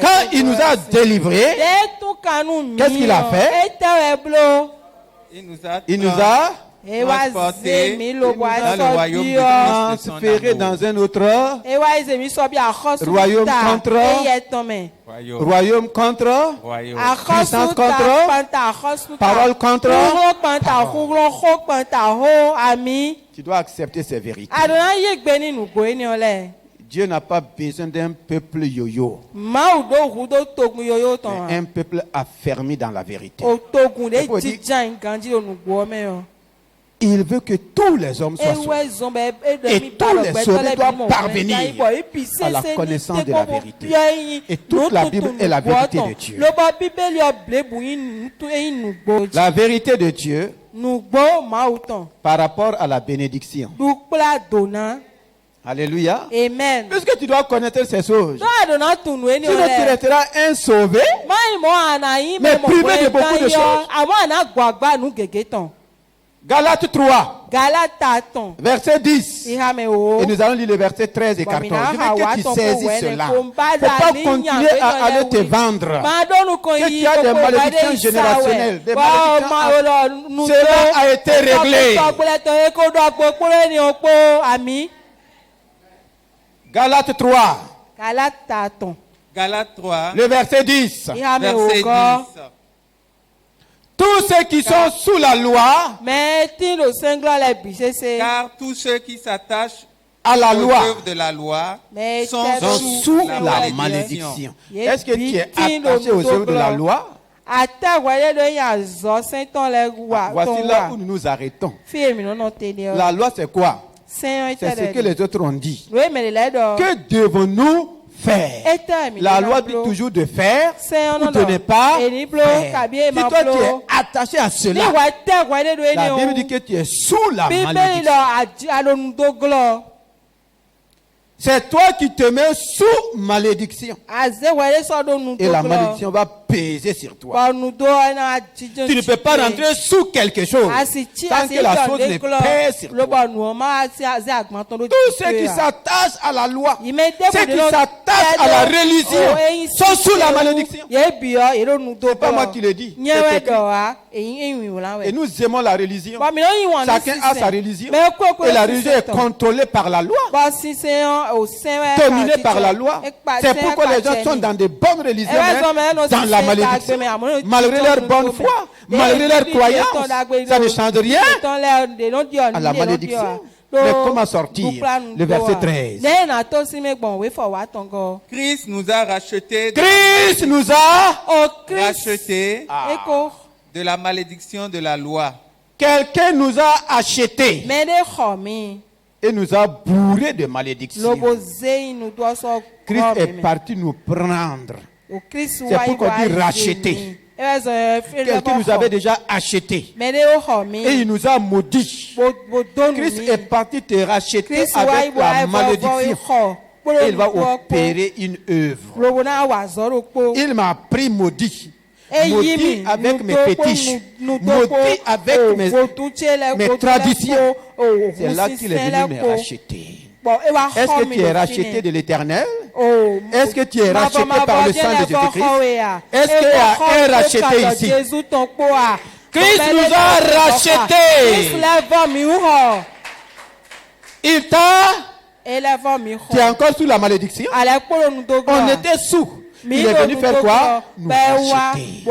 A: Quand il nous a délivrés, qu'est-ce qu'il a fait? Il nous a
B: transporté dans le royaume de Christ,
A: transféré dans un autre royaume contre royaume contre puissance contre parole contre. Tu dois accepter ces vérités. Dieu n'a pas besoin d'un peuple yo-yo, mais un peuple affermi dans la vérité. Il veut que tous les hommes soient sauvés. Et tous les sauvés doivent parvenir à la connaissance de la vérité. Et toute la Bible est la vérité de Dieu. La vérité de Dieu par rapport à la bénédiction. Alléluia.
C: Amen.
A: Puisque tu dois connaître ces choses. Tu ne traiteras un sauvé, mais privé de beaucoup de choses. Galates 3, verset 10. Et nous allons lire le verset 13 et 14. Je veux que tu saisisses cela. Il ne faut pas continuer à aller te vendre. Que tu as des malédictions générationnelles. Des malédictions. Cela a été réglé. Galates 3.
B: Galates 3.
A: Le verset 10.
B: Verset 10.
A: Tous ceux qui sont sous la loi,
B: car tous ceux qui s'attachent
A: à la loi
B: de la loi sont
A: sous la malédiction. Est-ce que tu es attaché aux œuvres de la loi? Voici là où nous nous arrêtons. La loi, c'est quoi? C'est ce que les autres ont dit. Que devons-nous faire? La loi dit toujours de faire ou de ne pas faire. Si toi tu es attaché à cela, la Bible dit que tu es sous la malédiction. C'est toi qui te mets sous malédiction. Et la malédiction va peser sur toi. Tu ne peux pas rentrer sous quelque chose tant que la chose ne pèse sur toi. Tous ceux qui s'attachent à la loi, ceux qui s'attachent à la religion, sont sous la malédiction. C'est pas moi qui le dis. Et nous aimons la religion. Chacun a sa religion. Et la religion est contrôlée par la loi. Dominée par la loi. C'est pourquoi les gens sont dans de bonnes religions, dans la malédiction. Malgré leur bonne foi, malgré leur croyance, ça ne change rien à la malédiction. Mais comment sortir? Le verset 13.
B: Christ nous a rachetés.
A: Christ nous a
B: rachetés de la malédiction de la loi.
A: Quelqu'un nous a achetés et nous a bourrés de malédiction. Christ est parti nous prendre. C'est pourquoi on dit racheter. Quelqu'un nous avait déjà acheté et il nous a maudits. Christ est parti te racheter avec la malédiction. Il va opérer une œuvre. Il m'a pris maudit. Maudit avec mes fétiches, maudit avec mes traditions. C'est là qu'il est venu me racheter. Est-ce que tu es racheté de l'Éternel? Est-ce que tu es racheté par le sang de Jésus-Christ? Est-ce qu'il y a un racheté ici? Christ nous a rachetés. Il t'a... Tu es encore sous la malédiction? On était sous. Il est venu faire quoi? Nous racheter.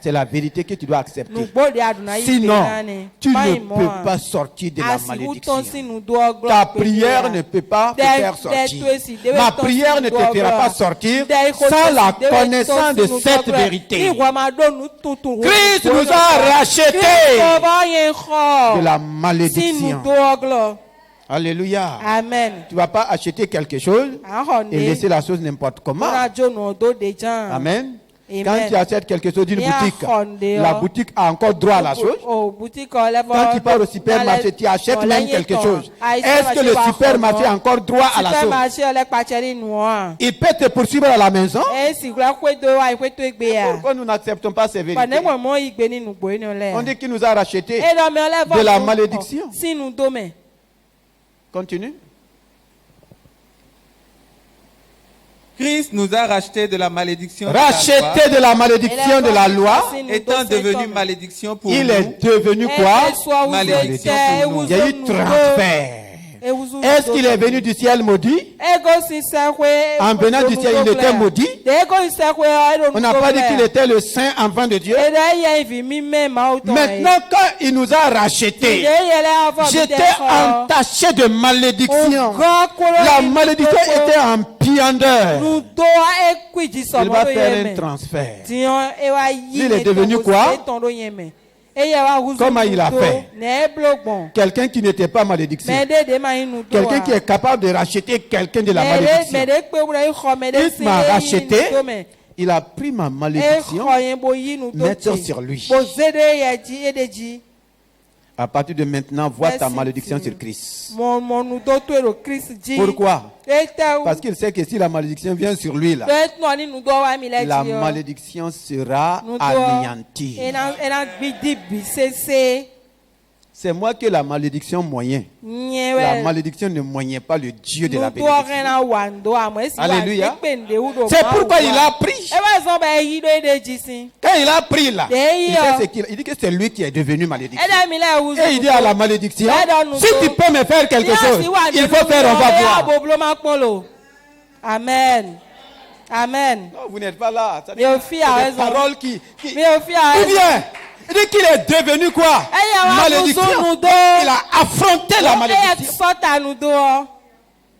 A: C'est la vérité que tu dois accepter. Sinon, tu ne peux pas sortir de la malédiction. Ta prière ne peut pas te faire sortir. Ma prière ne te fera pas sortir sans la connaissance de cette vérité. Christ nous a rachetés de la malédiction. Alléluia.
C: Amen.
A: Tu ne vas pas acheter quelque chose et laisser la chose n'importe comment. Amen. Quand tu achètes quelque chose d'une boutique, la boutique a encore droit à la chose. Quand tu pars au supermarché, tu achètes même quelque chose. Est-ce que le supermarché a encore droit à la chose? Il peut te poursuivre à la maison. Pourquoi nous n'acceptons pas ces vérités? On dit qu'il nous a rachetés de la malédiction. Continue.
B: Christ nous a rachetés de la malédiction
A: de la malédiction de la loi.
B: Étant devenu malédiction pour nous.
A: Il est devenu quoi?
B: Malédiction pour nous.
A: Il y a eu transfert. Est-ce qu'il est venu du ciel maudit? En venant du ciel, il était maudit. On n'a pas dit qu'il était le saint enfant de Dieu. Maintenant, quand il nous a rachetés, j'étais entaché de malédiction. La malédiction était en piandeur. Il va faire un transfert. Il est devenu quoi? Comment il a fait? Quelqu'un qui n'était pas malédiction. Quelqu'un qui est capable de racheter quelqu'un de la malédiction. Il m'a racheté. Il a pris ma malédiction, mettre sur lui. À partir de maintenant, vois ta malédiction sur Christ. Pourquoi? Parce qu'il sait que si la malédiction vient sur lui, là, la malédiction sera anéantie. C'est moi que la malédiction moyen. La malédiction ne moignait pas le Dieu de la bénédiction. Alléluia. C'est pourquoi il a pris. Quand il a pris là, il dit que c'est lui qui est devenu malédiction. Et il dit à la malédiction, si tu peux me faire quelque chose, il faut faire, on va voir.
C: Amen. Amen.
A: Non, vous n'êtes pas là. C'est des paroles qui... Ou bien, il dit qu'il est devenu quoi? Malédiction. Il a affronté la malédiction.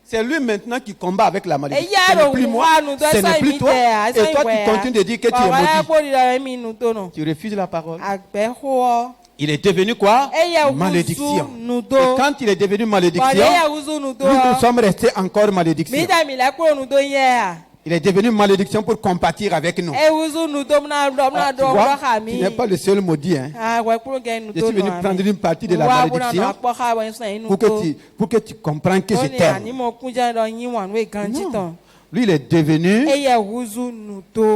A: C'est lui maintenant qui combat avec la malédiction. Ce n'est plus moi, ce n'est plus toi. Et toi, tu continues de dire que tu es maudit. Tu refuses la parole. Il est devenu quoi? Malédiction. Et quand il est devenu malédiction, nous sommes restés encore malédiction. Il est devenu malédiction pour compatir avec nous. Tu vois, tu n'es pas le seul maudit. Hein. Je suis venu prendre une partie de la malédiction pour que tu comprennes que je t'aime. Non. Lui, il est devenu.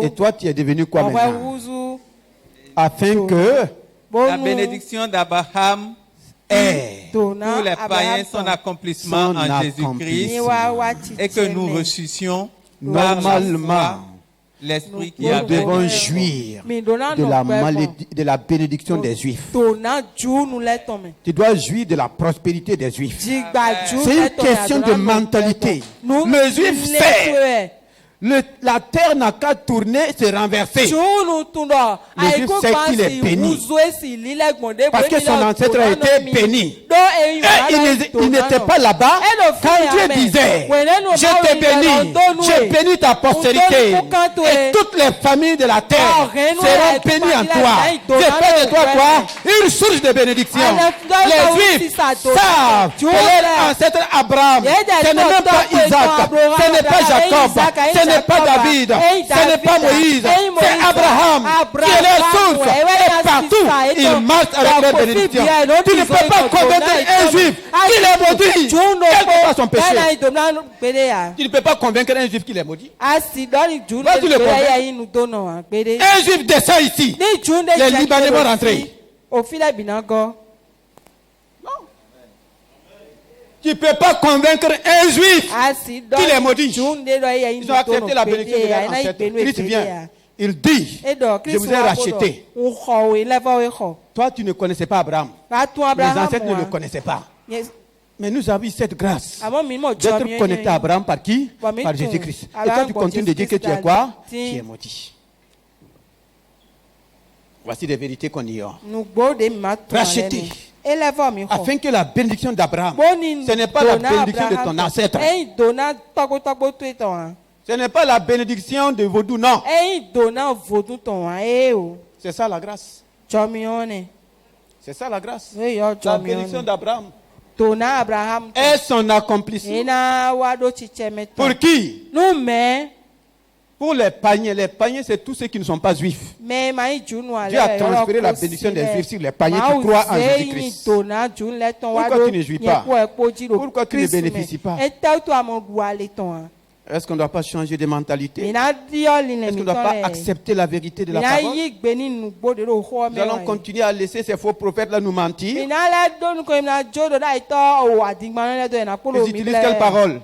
A: Et toi, tu es devenu quoi maintenant? Afin que
B: la bénédiction d'Abraham est pour les païens son accomplissement en Jésus-Christ et que nous reçussions normalement l'esprit qui
A: nous devons jouir de la bénédiction des Juifs. Tu dois jouir de la prospérité des Juifs. C'est une question de mentalité. Le Juif sait. La terre n'a qu'à tourner, se renverser. Le Juif sait qu'il est béni. Parce que son ancêtre a été béni. Il n'était pas là-bas. Quand Dieu disait, je t'ai béni, j'ai béni ta postérité. Et toutes les familles de la terre seront bénies en toi. J'ai fait de toi quoi? Une source de bénédiction. Les Juifs savent que leur ancêtre Abraham, ce n'est même pas Isaac, ce n'est pas Jacob, ce n'est pas David, ce n'est pas Moïse, c'est Abraham qui est leur source. Et partout, ils marchent avec leur bénédiction. Tu ne peux pas convaincre un Juif qu'il est maudit, quel que soit son péché. Tu ne peux pas convaincre un Juif qu'il est maudit. Vas-tu le convaincre? Un Juif descend ici, les Libanais vont rentrer. Tu ne peux pas convaincre un Juif qu'il est maudit. Ils ont accepté la bénédiction de leur ancêtre. Christ vient. Il dit, je vous ai racheté. Toi, tu ne connaissais pas Abraham. Les ancêtres ne le connaissaient pas. Mais nous avons eu cette grâce d'être connectés à Abraham par qui? Par Jésus-Christ. Et toi, tu continues de dire que tu es quoi? Tu es maudit. Voici des vérités qu'on ignore. Racheté. Afin que la bénédiction d'Abraham, ce n'est pas la bénédiction de ton ancêtre. Ce n'est pas la bénédiction de vaudou, non. C'est ça la grâce. C'est ça la grâce. La bénédiction d'Abraham est son accomplissement. Pour qui? Pour les païens. Les païens, c'est tous ceux qui ne sont pas juifs. Dieu a transféré la bénédiction des juifs sur les païens qui croient en Jésus-Christ. Pourquoi tu ne jouis pas? Pourquoi tu ne bénéficies pas? Est-ce qu'on ne doit pas changer de mentalité? Est-ce qu'on ne doit pas accepter la vérité de la parole? Nous allons continuer à laisser ces faux prophètes là nous mentir. Ils utilisent quelle parole?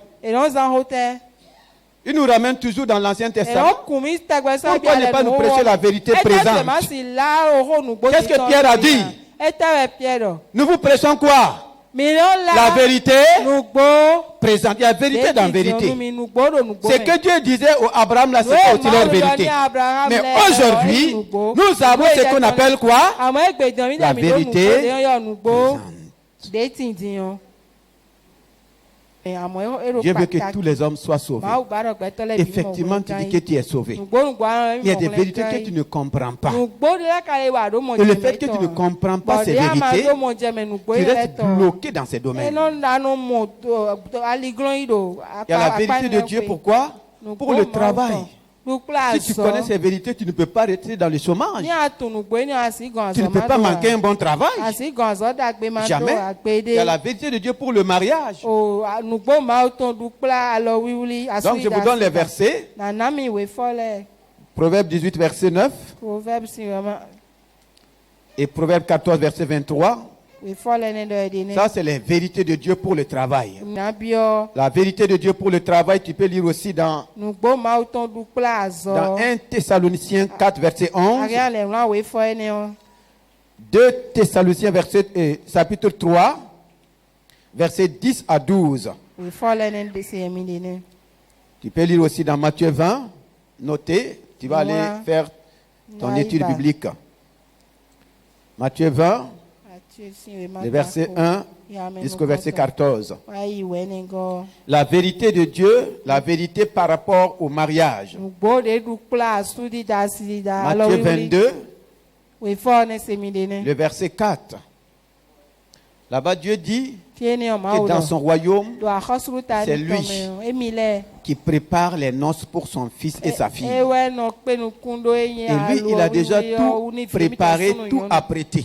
A: Il nous ramène toujours dans l'Ancien Testament. Pourquoi ne pas nous prêcher la vérité présente? Qu'est-ce que Pierre a dit? Nous vous prêchons quoi? La vérité présente. Il y a vérité dans la vérité. Ce que Dieu disait à Abraham, là, c'est aussi leur vérité. Mais aujourd'hui, nous avons ce qu'on appelle quoi? La vérité présente. Dieu veut que tous les hommes soient sauvés. Effectivement, tu dis que tu es sauvé. Il y a des vérités que tu ne comprends pas. Et le fait que tu ne comprends pas ces vérités, tu restes bloqué dans ces domaines. Il y a la vérité de Dieu, pourquoi? Pour le travail. Si tu connais ces vérités, tu ne peux pas rester dans le chômage. Tu ne peux pas manquer un bon travail. Jamais. Il y a la vérité de Dieu pour le mariage. Donc je vous donne les versets. Proverbe 18, verset 9. Et Proverbe 14, verset 23. Ça, c'est les vérités de Dieu pour le travail. La vérité de Dieu pour le travail, tu peux lire aussi dans 1 Thessaloniciens 4, verset 11. 2 Thessaloniciens, chapitre 3, verset 10 à 12. Tu peux lire aussi dans Matthieu 20. Notez, tu vas aller faire ton étude biblique. Matthieu 20. Le verset 1 jusqu'au verset 14. La vérité de Dieu, la vérité par rapport au mariage. Matthieu 22, le verset 4. Là-bas, Dieu dit que dans son royaume, c'est lui qui prépare les noces pour son fils et sa fille. Et lui, il a déjà tout préparé, tout apprêté.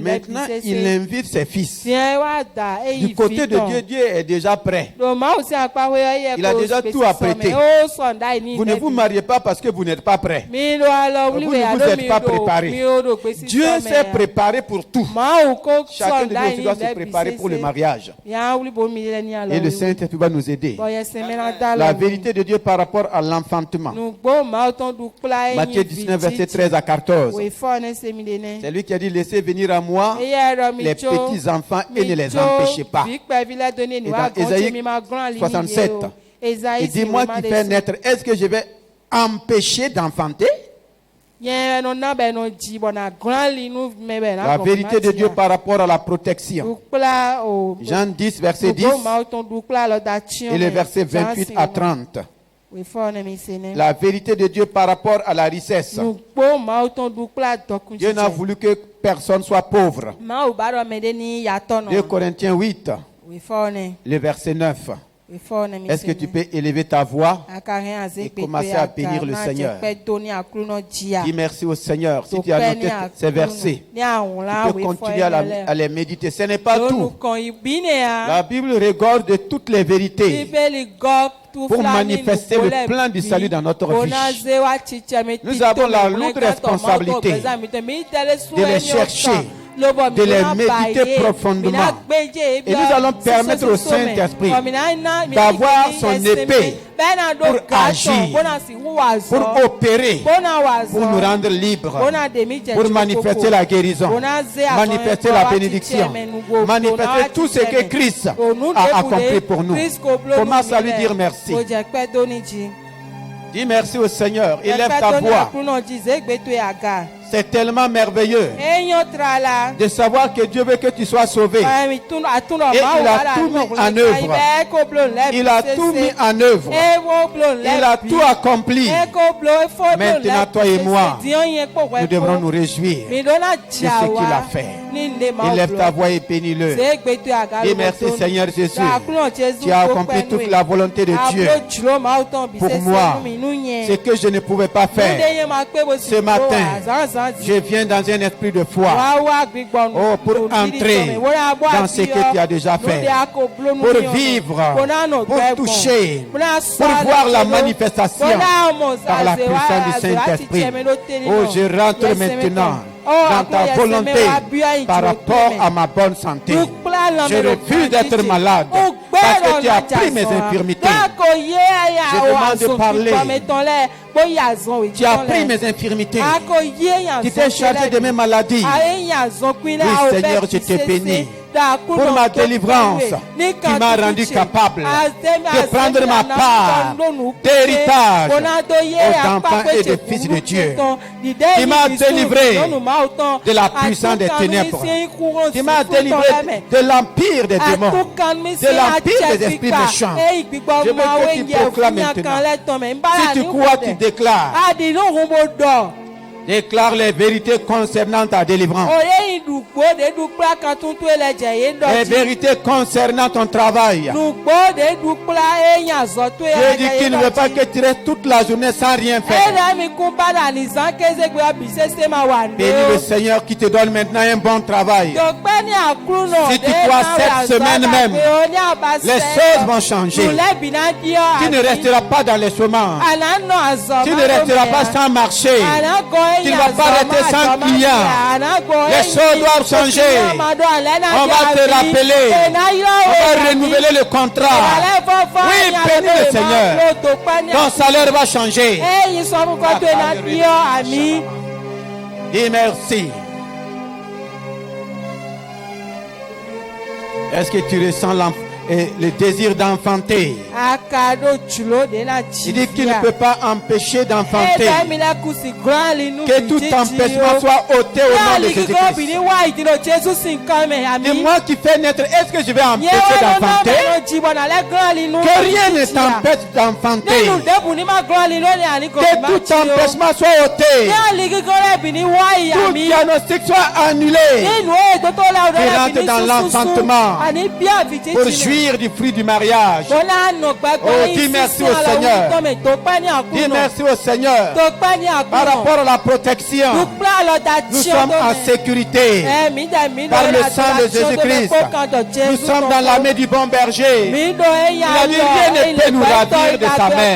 A: Maintenant, il invite ses fils. Du côté de Dieu, Dieu est déjà prêt. Il a déjà tout apprêté. Vous ne vous mariez pas parce que vous n'êtes pas prêt. Vous ne vous êtes pas préparé. Dieu s'est préparé pour tout. Chacun de nous doit se préparer pour le mariage. Et le Saint-Esprit va nous aider. La vérité de Dieu par rapport à l'enfantement. Matthieu 19, verset 13 à 14. C'est lui qui a dit, laissez venir à moi les petits enfants et ne les empêchez pas. Et dans Ésaïe 67, il dit, moi qui fais naître, est-ce que je vais empêcher d'enfanter? La vérité de Dieu par rapport à la protection. Jean 10, verset 10 et le verset 28 à 30. La vérité de Dieu par rapport à la richesse. Dieu n'a voulu que personne soit pauvre. 2 Corinthiens 8, le verset 9. Est-ce que tu peux élever ta voix et commencer à bénir le Seigneur? Dis merci au Seigneur. Si tu as noté ces versets, tu peux continuer à les méditer. Ce n'est pas tout. La Bible regorge de toutes les vérités pour manifester le plan du salut dans notre vie. Nous avons la lourde responsabilité de les chercher, de les méditer profondément. Et nous allons permettre au Saint-Esprit d'avoir son épée pour agir, pour opérer, pour nous rendre libres, pour manifester la guérison, manifester la bénédiction, manifester tout ce que Christ a accompli pour nous. Commence à lui dire merci. Dis merci au Seigneur. Élève ta voix. C'est tellement merveilleux de savoir que Dieu veut que tu sois sauvé. Et il a tout mis en œuvre. Il a tout mis en œuvre. Il a tout accompli. Maintenant, toi et moi, nous devrons nous réjouir de ce qu'il a fait. Élève ta voix et bénis-le. Dis merci Seigneur Jésus. Tu as accompli toute la volonté de Dieu pour moi. Ce que je ne pouvais pas faire ce matin. Je viens dans un esprit de foi. Oh, pour entrer dans ce que tu as déjà fait. Pour vivre, pour toucher, pour voir la manifestation par la puissance du Saint-Esprit. Oh, je rentre maintenant dans ta volonté par rapport à ma bonne santé. Je refuse d'être malade parce que tu as pris mes infirmités. Je demande de parler. Tu as pris mes infirmités. Tu t'es chargé de mes maladies. Oui, Seigneur, je te bénis. pour ma délivrance, qui m'a rendu capable de prendre ma part d'héritage aux enfants et des fils de Dieu. Qui m'a délivré de la puissance des ténèbres. Qui m'a délivré de l'empire des démons, de l'empire des esprits méchants. Je veux que tu proclames maintenant. Si tu crois, tu déclares. Déclare les vérités concernant ta délivrance. Les vérités concernant ton travail. Je dis qu'il ne veut pas que tu restes toute la journée sans rien faire. Bénis le Seigneur qui te donne maintenant un bon travail. Si tu crois cette semaine même, les choses vont changer. Tu ne resteras pas dans les chemins. Tu ne resteras pas sans marcher. Tu ne vas pas rester sans client. Les choses doivent changer. On va te rappeler. On va renouveler le contrat. Oui, bénis le Seigneur. Ton salaire va changer. Dis merci. Est-ce que tu ressens le désir d'enfanter? Il dit qu'il ne peut pas empêcher d'enfanter. Que tout empêchement soit ôté au nom de Jésus-Christ. Dis-moi qui fait naître, est-ce que je vais empêcher d'enfanter? Que rien ne t'empêche d'enfanter. Que tout empêchement soit ôté. Tout diagnostic soit annulé. Et rentre dans l'enfantement pour jouir du fruit du mariage. Oh, dis merci au Seigneur. Dis merci au Seigneur. Par rapport à la protection, nous sommes en sécurité. Par le sang de Jésus-Christ, nous sommes dans la main du bon berger. Il a dit rien ne peut nous ravir de sa main.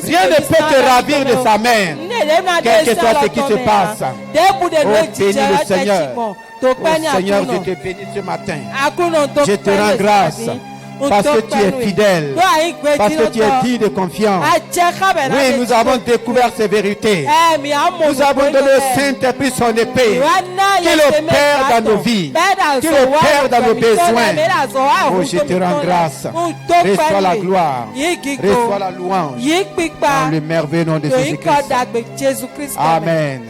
A: Rien ne peut te ravir de sa main. Quel que soit ce qui se passe. Oh, bénis le Seigneur. Oh Seigneur, je te bénis ce matin. Je te rends grâce. Parce que tu es fidèle. Parce que tu es digne de confiance. Oui, nous avons découvert ces vérités. Nous avons donné au Saint-Esprit son épée. Qu'il opère dans nos vies. Qu'il opère dans nos besoins. Oh, je te rends grâce. Reçois la gloire. Reçois la louange. Dans le merveilleux nom de Jésus-Christ. Amen.